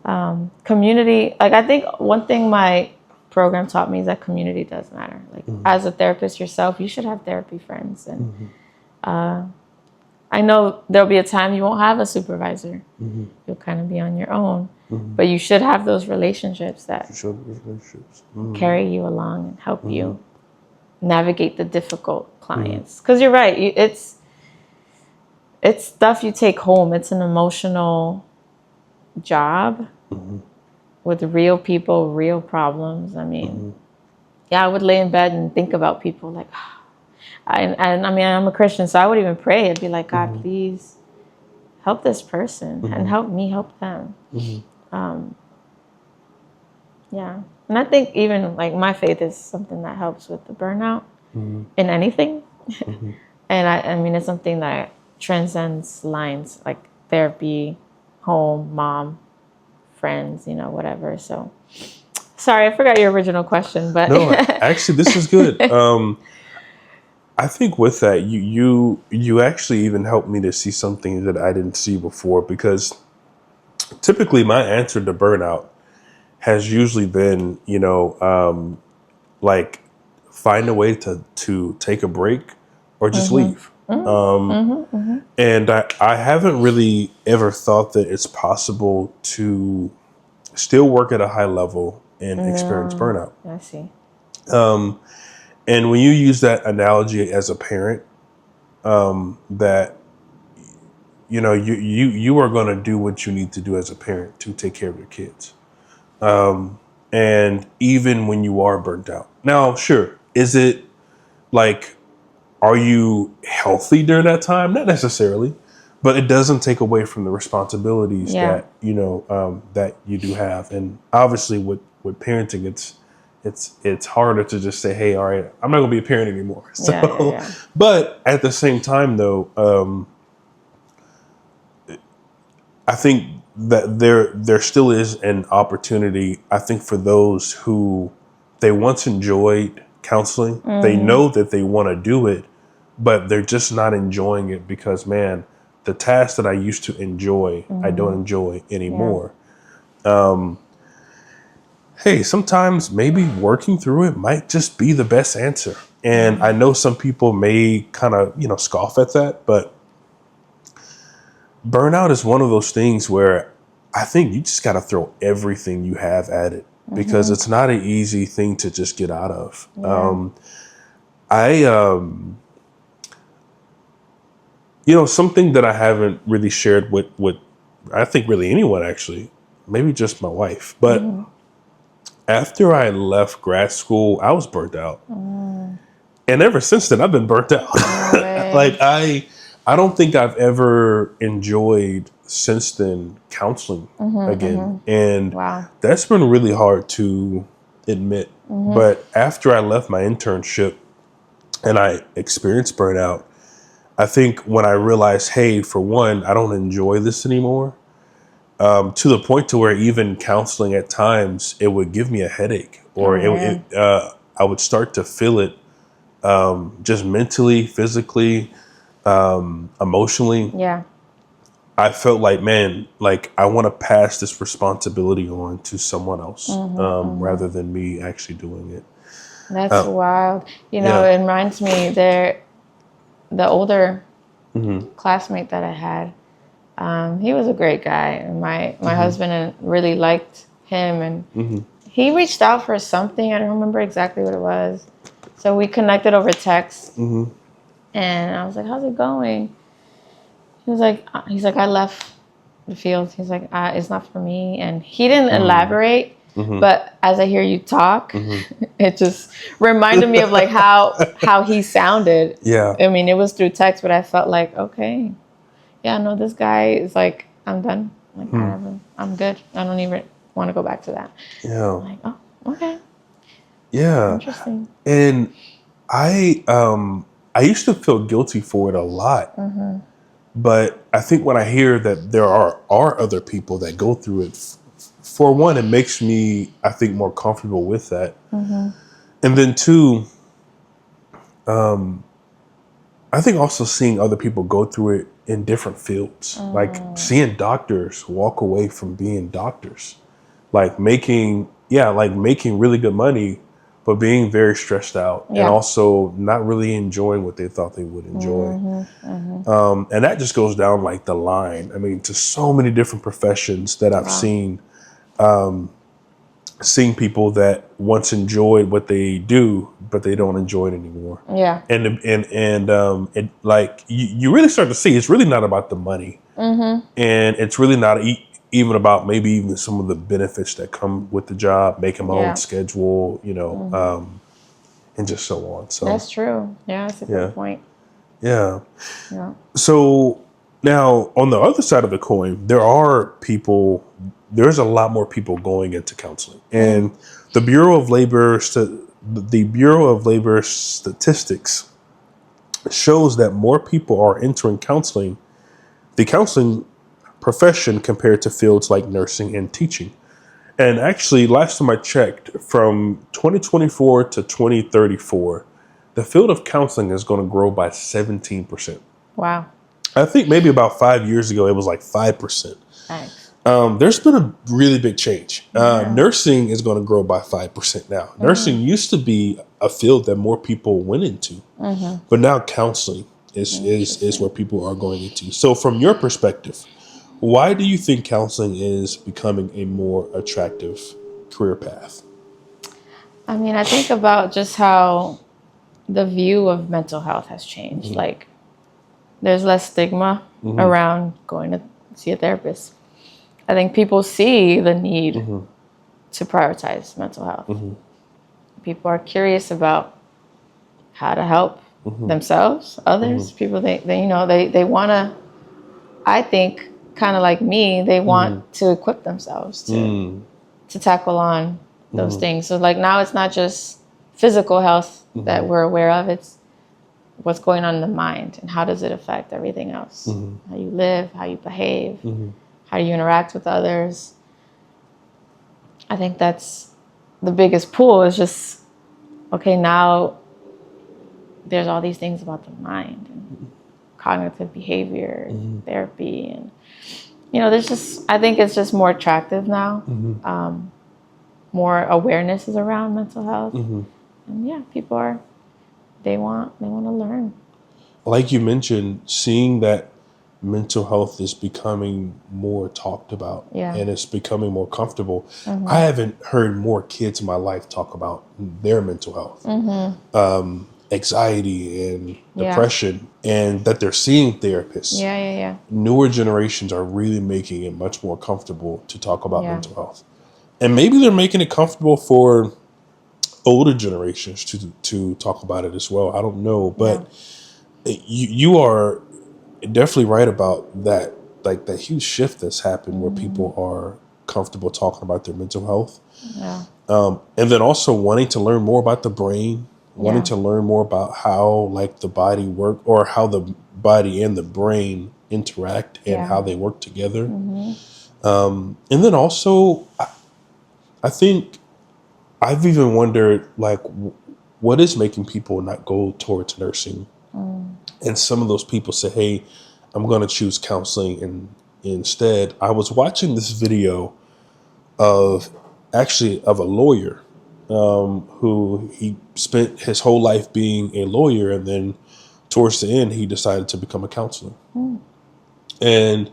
Community, like I think one thing my program taught me is that community does matter. Like as a therapist yourself, you should have therapy friends. And I know there'll be a time you won't have a supervisor. You'll kind of be on your own. But you should have those relationships that carry you along and help you navigate the difficult clients. Because you're right, it's stuff you take home. It's an emotional job with real people, real problems. I mean, yeah, I would lay in bed and think about people like, and I mean, I'm a Christian, so I would even pray. I'd be like, God, please help this person and help me help them. Yeah. And I think even like my faith is something that helps with the burnout in anything. And I mean, it's something that transcends lines like therapy, home, mom, friends, whatever. So sorry, I forgot your original question, but No, actually, this is good. I think with that, you actually even helped me to see something that I didn't see before, because typically my answer to burnout has usually been, like find a way to take a break or just leave. And I haven't really ever thought that it's possible to still work at a high level and experience burnout. I see. And when you use that analogy as a parent, that you are going to do what you need to do as a parent to take care of your kids, and even when you are burnt out. Now, sure, is it like, are you healthy during that time? Not necessarily, but it doesn't take away from the responsibilities that that you do have. And obviously, with parenting, it's harder to just say, hey, all right, I'm not going to be a parent anymore. So, but at the same time, though, I think that there still is an opportunity, I think, for those who they once enjoyed counseling. They know that they want to do it, but they're just not enjoying it because, man, the tasks that I used to enjoy, I don't enjoy anymore. Hey, sometimes maybe working through it might just be the best answer. And I know some people may kind of, scoff at that, but burnout is one of those things where I think you just got to throw everything you have at it, because it's not an easy thing to just get out of. Something that I haven't really shared with I think really anyone, actually, maybe just my wife, but after I left grad school, I was burnt out. And ever since then, I've been burnt out. Like I don't think I've ever enjoyed since then counseling again. And that's been really hard to admit. But after I left my internship and I experienced burnout, I think when I realized, hey, for one, I don't enjoy this anymore, to the point to where even counseling at times, it would give me a headache, or I would start to feel it just mentally, physically, emotionally. Yeah. I felt like, man, like I want to pass this responsibility on to someone else rather than me actually doing it. That's wild. It reminds me the older classmate that I had, he was a great guy. And my husband really liked him, and he reached out for something. I don't remember exactly what it was. So we connected over text, and I was like, how's it going? He's like, I left the field. He's like, it's not for me. And he didn't elaborate, But as I hear you talk, it just reminded me of like how he sounded. Yeah. I mean, it was through text, but I felt like, okay, yeah, no, this guy is like, I'm done. Like, I'm good. I don't even want to go back to that. Yeah. I'm like, oh, okay, Yeah. interesting. And I used to feel guilty for it a lot. But I think when I hear that there are other people that go through it, for one, it makes me, I think, more comfortable with that. And then two, I think also seeing other people go through it in different fields, like seeing doctors walk away from being doctors, like making really good money, but being very stressed out and also not really enjoying what they thought they would enjoy. And that just goes down like the line. I mean, to so many different professions that I've seen, seeing people that once enjoyed what they do, but they don't enjoy it anymore. Yeah. And it, like you really start to see it's really not about the money, and it's really not even about maybe even some of the benefits that come with the job, making my own schedule, and just so on. So that's true. Yeah, that's a good point. Yeah. Yeah. So now on the other side of the coin, there's a lot more people going into counseling, and the Bureau of Labor Statistics shows that more people are entering the counseling profession compared to fields like nursing and teaching. And actually, last time I checked, from 2024 to 2034, the field of counseling is going to grow by 17%. Wow. I think maybe about 5 years ago, it was like 5%. Thanks. There's been a really big change. Nursing is going to grow by 5% now. Nursing used to be a field that more people went into, but now counseling is where people are going into. So from your perspective, why do you think counseling is becoming a more attractive career path? I mean, I think about just how the view of mental health has changed. Like, there's less stigma around going to see a therapist. I think people see the need to prioritize mental health. People are curious about how to help themselves, others, people they want to, I think, kind of like me, they want to equip themselves to tackle on those things. So like now it's not just physical health that we're aware of, it's what's going on in the mind and how does it affect everything else. How you live, how you behave, how you interact with others. I think that's the biggest pull, is just, okay, now there's all these things about the mind and cognitive behavior, therapy, and I think it's just more attractive now. More awareness is around mental health, and people they want to learn. Like you mentioned, seeing that mental health is becoming more talked about and it's becoming more comfortable. I haven't heard more kids in my life talk about their mental health, anxiety and depression, and that they're seeing therapists. Newer generations are really making it much more comfortable to talk about mental health. And maybe they're making it comfortable for older generations to talk about it as well. I don't know, but you are definitely right about that. Like that huge shift that's happened where people are comfortable talking about their mental health, and then also wanting to learn more about the brain, wanting to learn more about how like the body work, or how the body and the brain interact and how they work together. And then also, I think I've even wondered, like, what is making people not go towards nursing? And some of those people say, hey, I'm going to choose counseling. And instead, I was watching this video of a lawyer who he spent his whole life being a lawyer. And then towards the end, he decided to become a counselor. And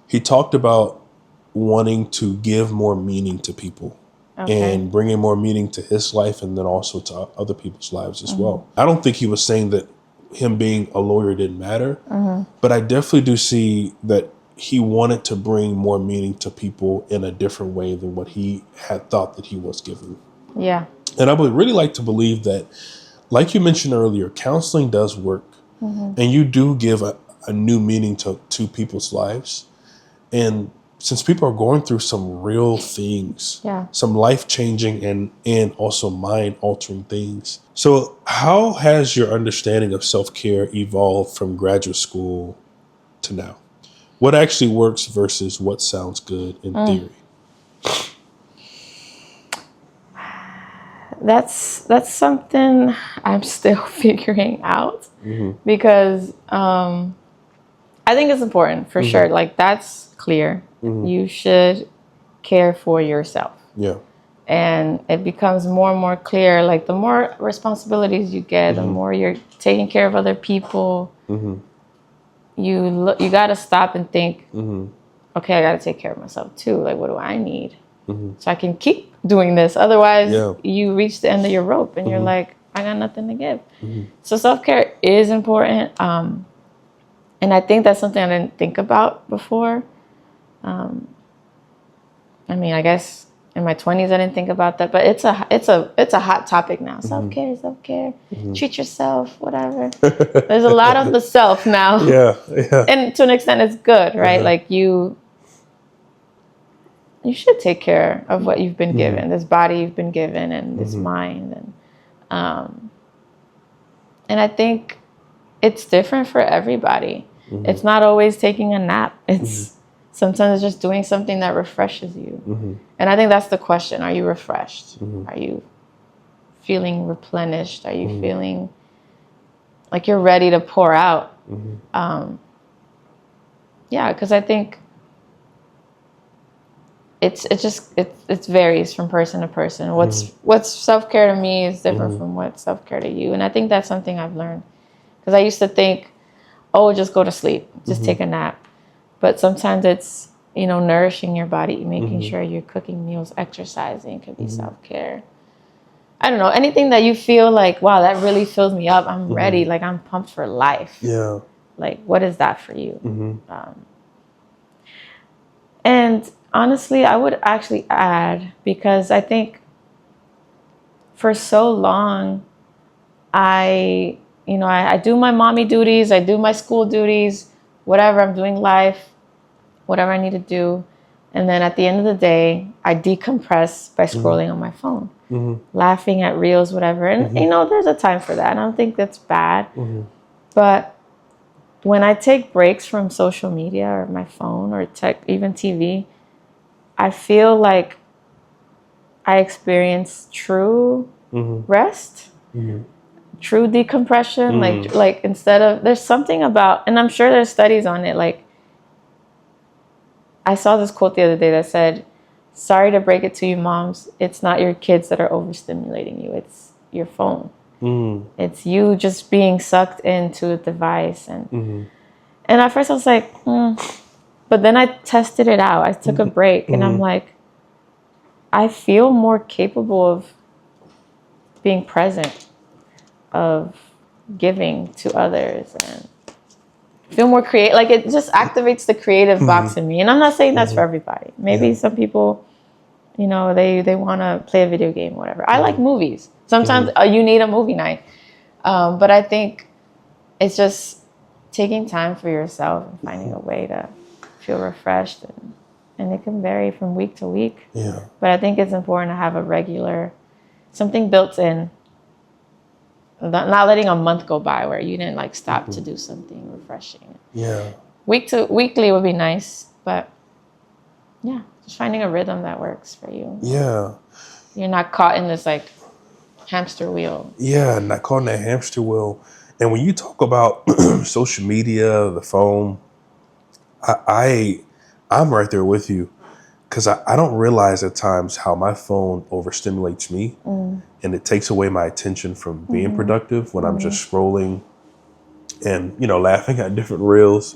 he talked about wanting to give more meaning to people. And bringing more meaning to his life, and then also to other people's lives as well. I don't think he was saying that him being a lawyer didn't matter, but I definitely do see that he wanted to bring more meaning to people in a different way than what he had thought that he was given. Yeah. And I would really like to believe that, like you mentioned earlier, counseling does work. And you do give a new meaning to people's lives. And since people are going through some real things, some life-changing and also mind-altering things. So how has your understanding of self-care evolved from graduate school to now? What actually works versus what sounds good in theory? That's something I'm still figuring out because I think it's important for sure. Like, that's clear. You should care for yourself. Yeah. And it becomes more and more clear. Like, the more responsibilities you get, the more you're taking care of other people. You got to stop and think, okay, I got to take care of myself too. Like, what do I need? So I can keep doing this. Otherwise, you reach the end of your rope and you're like, I got nothing to give. So self-care is important. And I think that's something I didn't think about before. I mean, I guess in my 20s I didn't think about that, but it's a hot topic now. Self-care. Treat yourself, whatever. There's a lot of the self now. Yeah. And to an extent it's good, right? Like, you should take care of what you've been given, this body you've been given, and this mind. And I think it's different for everybody. It's not always taking a nap. It's sometimes it's just doing something that refreshes you. And I think that's the question. Are you refreshed? Are you feeling replenished? Are you feeling like you're ready to pour out? Yeah, because I think it varies from person to person. What's self-care to me is different from what's self-care to you. And I think that's something I've learned. Because I used to think, oh, just go to sleep, just take a nap. But sometimes it's, nourishing your body, making sure you're cooking meals, exercising could be self-care. I don't know, anything that you feel like, wow, that really fills me up. I'm ready. Like, I'm pumped for life. Yeah. Like, what is that for you? And honestly, I would actually add, because I think for so long, I do my mommy duties, I do my school duties, whatever, I'm doing life, whatever I need to do. And then at the end of the day, I decompress by scrolling on my phone, laughing at reels, whatever. And, there's a time for that. I don't think that's bad. But when I take breaks from social media or my phone or tech, even TV, I feel like I experience true rest, true decompression. Like instead of, there's something about, and I'm sure there's studies on it. Like, I saw this quote the other day that said, sorry to break it to you moms, it's not your kids that are overstimulating you, it's your phone. It's you just being sucked into a device. And at first I was like, but then I tested it out. I took a break and I'm like, I feel more capable of being present, of giving to others, and feel more creative. Like, it just activates the creative box in me. And I'm not saying that's for everybody. Maybe some people, they want to play a video game, whatever. I like movies. Sometimes you need a movie night. But I think it's just taking time for yourself and finding a way to feel refreshed. And it can vary from week to week. Yeah. But I think it's important to have a regular, something built in. Not letting a month go by where you didn't stop to do something refreshing. Yeah. Weekly would be nice, but yeah, just finding a rhythm that works for you. Yeah. You're not caught in this hamster wheel. Yeah, not caught in that hamster wheel. And when you talk about social media, the phone, I'm right there with you, because I don't realize at times how my phone overstimulates me, and it takes away my attention from being productive when I'm just scrolling and laughing at different reels.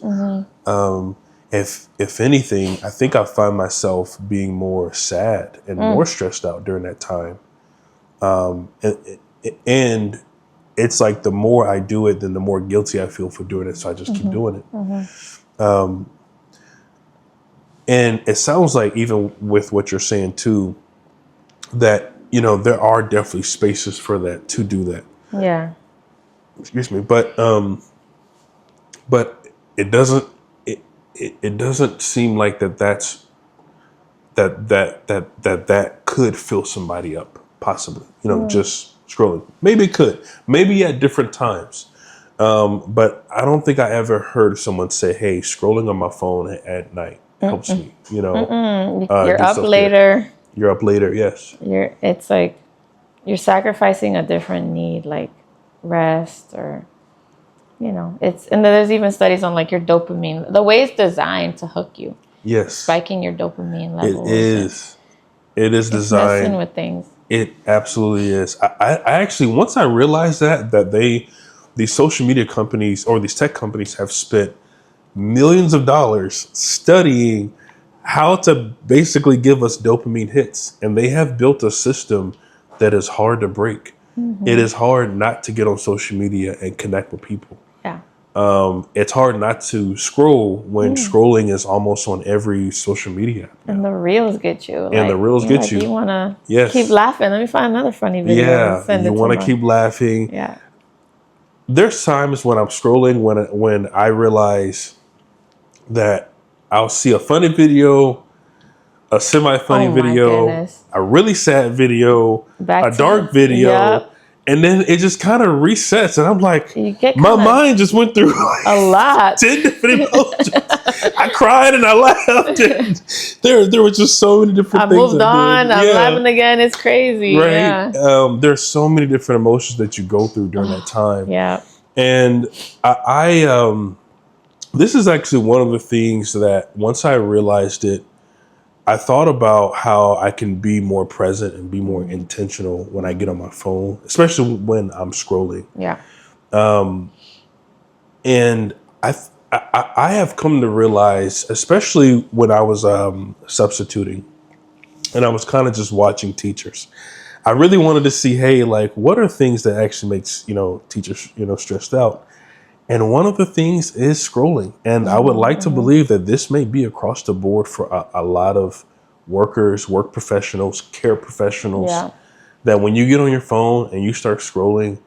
If anything, I think I find myself being more sad and more stressed out during that time. And it's like the more I do it, then the more guilty I feel for doing it. So I just keep doing it. And it sounds like even with what you're saying too, that, you know, there are definitely spaces for that to do that. Yeah. Excuse me. But it doesn't, it doesn't seem like that could fill somebody up, possibly, you know, just scrolling. Maybe it could, maybe at different times. But I don't think I ever heard someone say, hey, scrolling on my phone at night helps me, you know, You're do up self-care. later. You're up later. Yes. It's like you're sacrificing a different need, like rest, or you know, and there's even studies on like your dopamine, the way it's designed to hook you, Yes. spiking your dopamine It levels. is. It is It's messing designed. with things. It absolutely is. I actually, once I realized that these social media companies or these tech companies have spent millions of dollars studying how to basically give us dopamine hits. And they have built a system that is hard to break. It is hard not to get on social media and connect with people. Yeah. It's hard not to scroll when scrolling is almost on every social media app now. And the reels get you. And the reels you're get you. You want to Yes. keep laughing. Let me find another funny video. Yeah, And send you it want to to keep laughing. Yeah. There's times when I'm scrolling when I realize that I'll see a funny video, a semi-funny Oh my video, goodness. a really sad video, Back a to dark video, Yep. and then it just kind of resets, and I'm like, You get my kinda- mind just went through like A lot. 10 different emotions. I cried and I laughed. And there were just so many different I things. moved on. I'm Yeah. laughing again. It's crazy. Right. Yeah. There's so many different emotions that you go through during that time. Yeah. And I this is actually one of the things that once I realized it, I thought about how I can be more present and be more intentional when I get on my phone, especially when I'm scrolling. Yeah. And I have come to realize, especially when I was substituting and I was kind of just watching teachers, I really wanted to see, hey, like, what are things that actually makes, you know, teachers, you know, stressed out? And one of the things is scrolling. And I would like to believe that this may be across the board for a lot of workers, work professionals, care professionals, Yeah. that when you get on your phone and you start scrolling,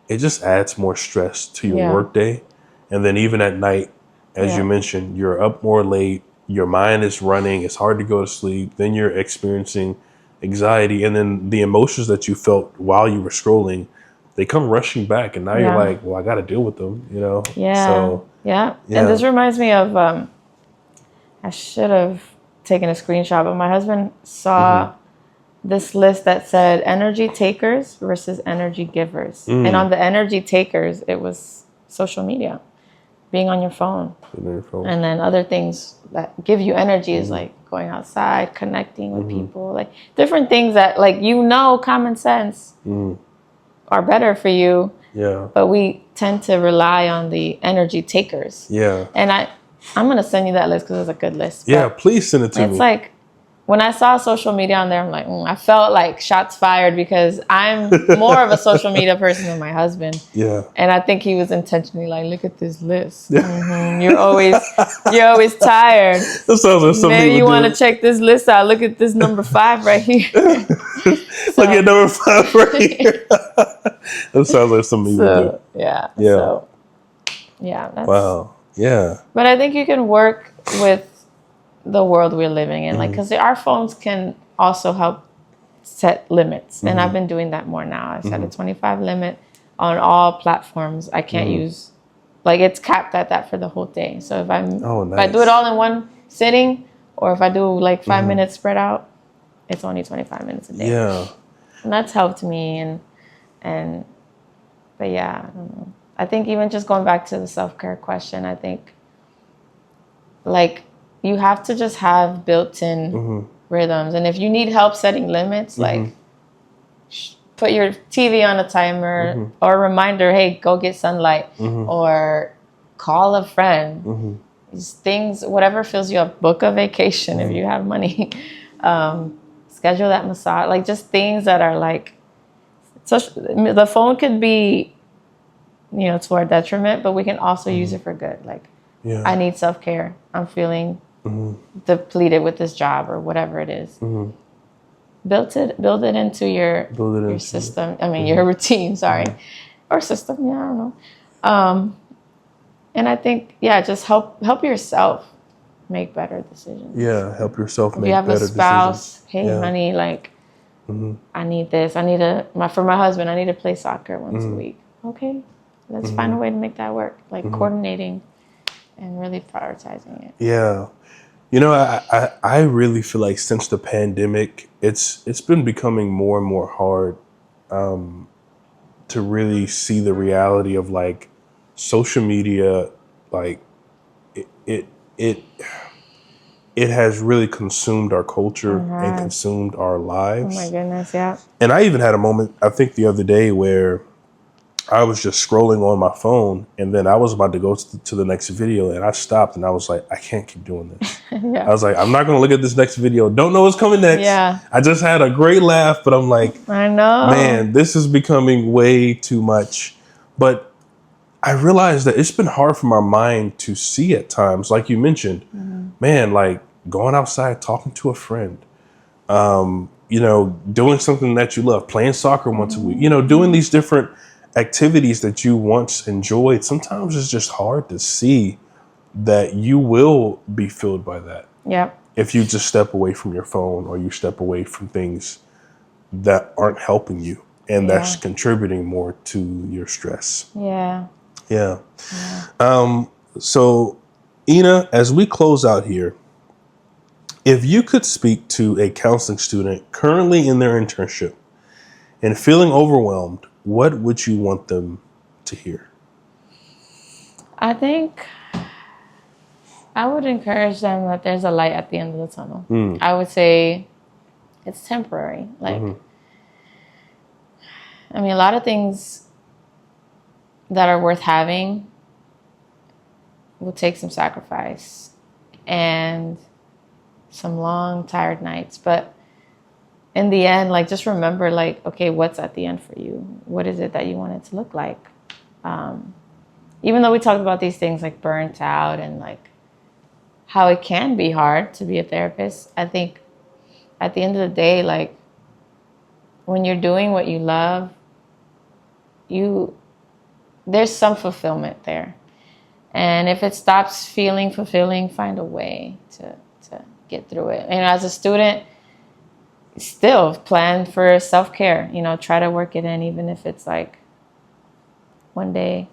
it just adds more stress to your Yeah. workday. And then even at night, as you mentioned, you're up more late, your mind is running, it's hard to go to sleep, then you're experiencing anxiety, and then the emotions that you felt while you were scrolling, they come rushing back, and now you're like, well, I got to deal with them, you know? Yeah. So, yeah. yeah. And this reminds me of, I should have taken a screenshot, but my husband saw this list that said energy takers versus energy givers. And on the energy takers, it was social media, being on your phone. And then other things that give you energy is like going outside, connecting with people, like different things that, like, you know, common sense are better for you. Yeah. But we tend to rely on the energy takers. Yeah. And I'm going to send you that list because it's a good list. Yeah, please send it to me. It's like, when I saw social media on there, I'm like, I felt like shots fired because I'm more of a social media person than my husband. Yeah. And I think he was intentionally like, look at this list. You're always tired. That sounds like something. Maybe you want to check this list out. Look at this number 5 right here. Look at number 5 right here. That sounds like something you would do. Yeah. Yeah. So, yeah. That's, Wow. Yeah. But I think you can work with the world we're living in, like, because our phones can also help set limits, and I've been doing that more now. I set a 25 limit on all platforms. I can't use, like, it's capped at that for the whole day. So if I do it all in one sitting, or if I do like 5 minutes spread out, it's only 25 minutes a day. Yeah. And that's helped me. But yeah, I don't know. I think even just going back to the self-care question, I think, like, you have to just have built-in rhythms. And if you need help setting limits, like, put your TV on a timer or a reminder, hey, go get sunlight, or call a friend. These things, whatever fills you up, book a vacation if you have money, schedule that massage, like, just things that are like, the phone could be, to our detriment, but we can also use it for good. Like, I need self-care. I'm feeling depleted with this job or whatever it is. Build it into your system. I mean, your routine. Sorry, or system. Yeah, I don't know. And I think, just help yourself make better decisions. Yeah, help yourself make if you have better a spouse, decisions. hey, honey, like, I need this. For my husband, I need to play soccer once a week. Okay, let's find a way to make that work. Like coordinating and really prioritizing it. Yeah. You know, I really feel like since the pandemic, it's been becoming more and more hard to really see the reality of like social media, like it it it has really consumed our culture and consumed our lives. Oh my goodness, yeah. And I even had a moment, I think the other day, where I was just scrolling on my phone, and then I was about to go to the next video, and I stopped, and I was like, I can't keep doing this. I was like, I'm not going to look at this next video. Don't know what's coming next. Yeah. I just had a great laugh, but I'm like, I know. man, this is becoming way too much. But I realized that it's been hard for my mind to see at times, like you mentioned, man, like going outside, talking to a friend, doing something that you love, playing soccer once a week, doing these different activities that you once enjoyed. Sometimes it's just hard to see that you will be filled by that. Yep. If you just step away from your phone or you step away from things that aren't helping you and that's contributing more to your stress. Yeah. Yeah. So, Ina, as we close out here, if you could speak to a counseling student currently in their internship and feeling overwhelmed, what would you want them to hear? I think I would encourage them that there's a light at the end of the tunnel. I would say it's temporary. Like, I mean, a lot of things that are worth having will take some sacrifice and some long, tired nights. But in the end, like, just remember, like, okay, what's at the end for you? What is it that you want it to look like? Even though we talked about these things like burnt out and like how it can be hard to be a therapist, I think at the end of the day, like, when you're doing what you love, there's some fulfillment there. And if it stops feeling fulfilling, find a way to get through it. And as a student, still plan for self-care, try to work it in, even if it's like one day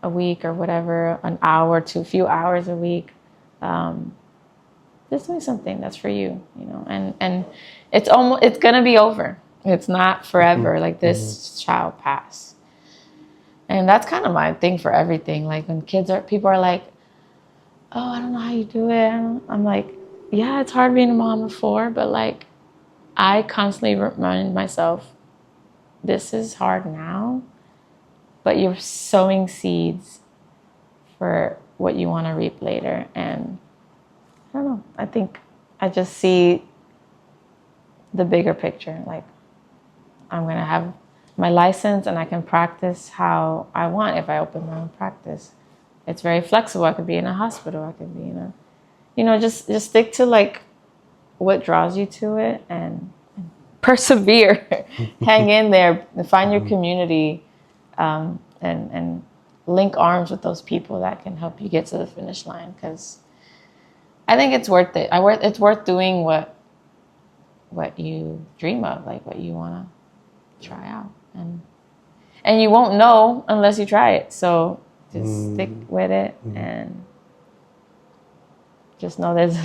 a week or whatever, an hour to a few hours a week. Just doing something that's for you, and it's gonna be over. It's not forever. Like, this shall pass. And that's kind of my thing for everything. Like, when people are like, oh, I don't know how you do it. I'm like, yeah, it's hard being a mom of 4, but like, I constantly remind myself, this is hard now, but you're sowing seeds for what you want to reap later. And I don't know, I think I just see the bigger picture. Like, I'm going to have my license and I can practice how I want if I open my own practice. It's very flexible. I could be in a hospital. I could be in just stick to like what draws you to it and persevere, hang in there, and find your community, and link arms with those people that can help you get to the finish line. Because I think it's worth it. It's worth doing what you dream of, like what you want to try out, and you won't know unless you try it. So just stick with it and just know there's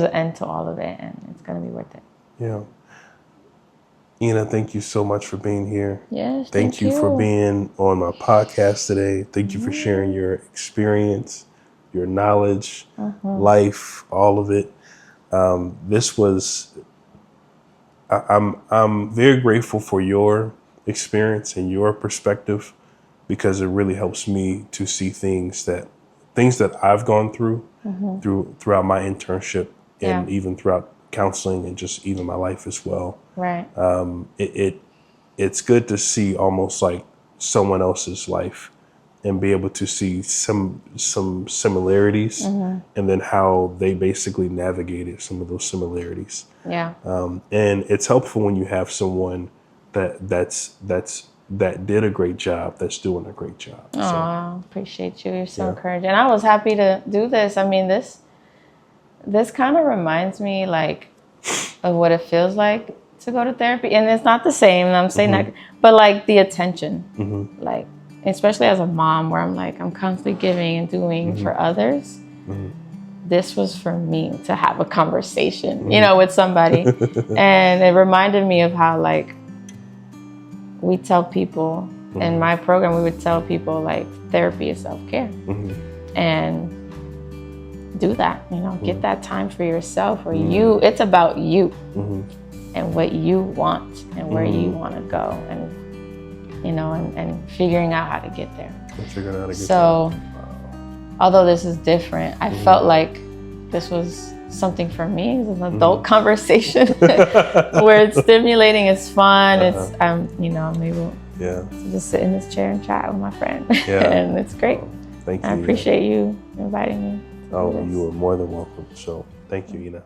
an end to all of it, and it's gonna be worth it. Yeah. Ina, thank you so much for being here. Yes, thank you for being on my podcast today. Thank you for sharing your experience, your knowledge, life, all of it. I'm very grateful for your experience and your perspective, because it really helps me to see things that I've gone through throughout my internship and even throughout counseling and just even my life as well. Right. It's good to see almost like someone else's life and be able to see some similarities, and then how they basically navigated some of those similarities. Yeah. And it's helpful when you have someone that did a great job, that's doing a great job. Oh, appreciate you. You're so Yeah. encouraging. I was happy to do this. I mean, this kind of reminds me like of what it feels like to go to therapy. And it's not the same, I'm saying that, but like the attention, like, especially as a mom where I'm constantly giving and doing for others. This was for me to have a conversation, with somebody. And it reminded me of how like we tell people in my program, we would tell people like therapy is self-care. And do that, get that time for yourself where it's about you and what you want and where you want to go, and and figuring out how to get there. So although this is different, I felt like this was something for me. It's an adult conversation where it's stimulating, it's fun, it's I'm able to just sit in this chair and chat with my friend. And it's great. Thank you. I appreciate you inviting me. Oh, you are more than welcome. So thank you, Ina.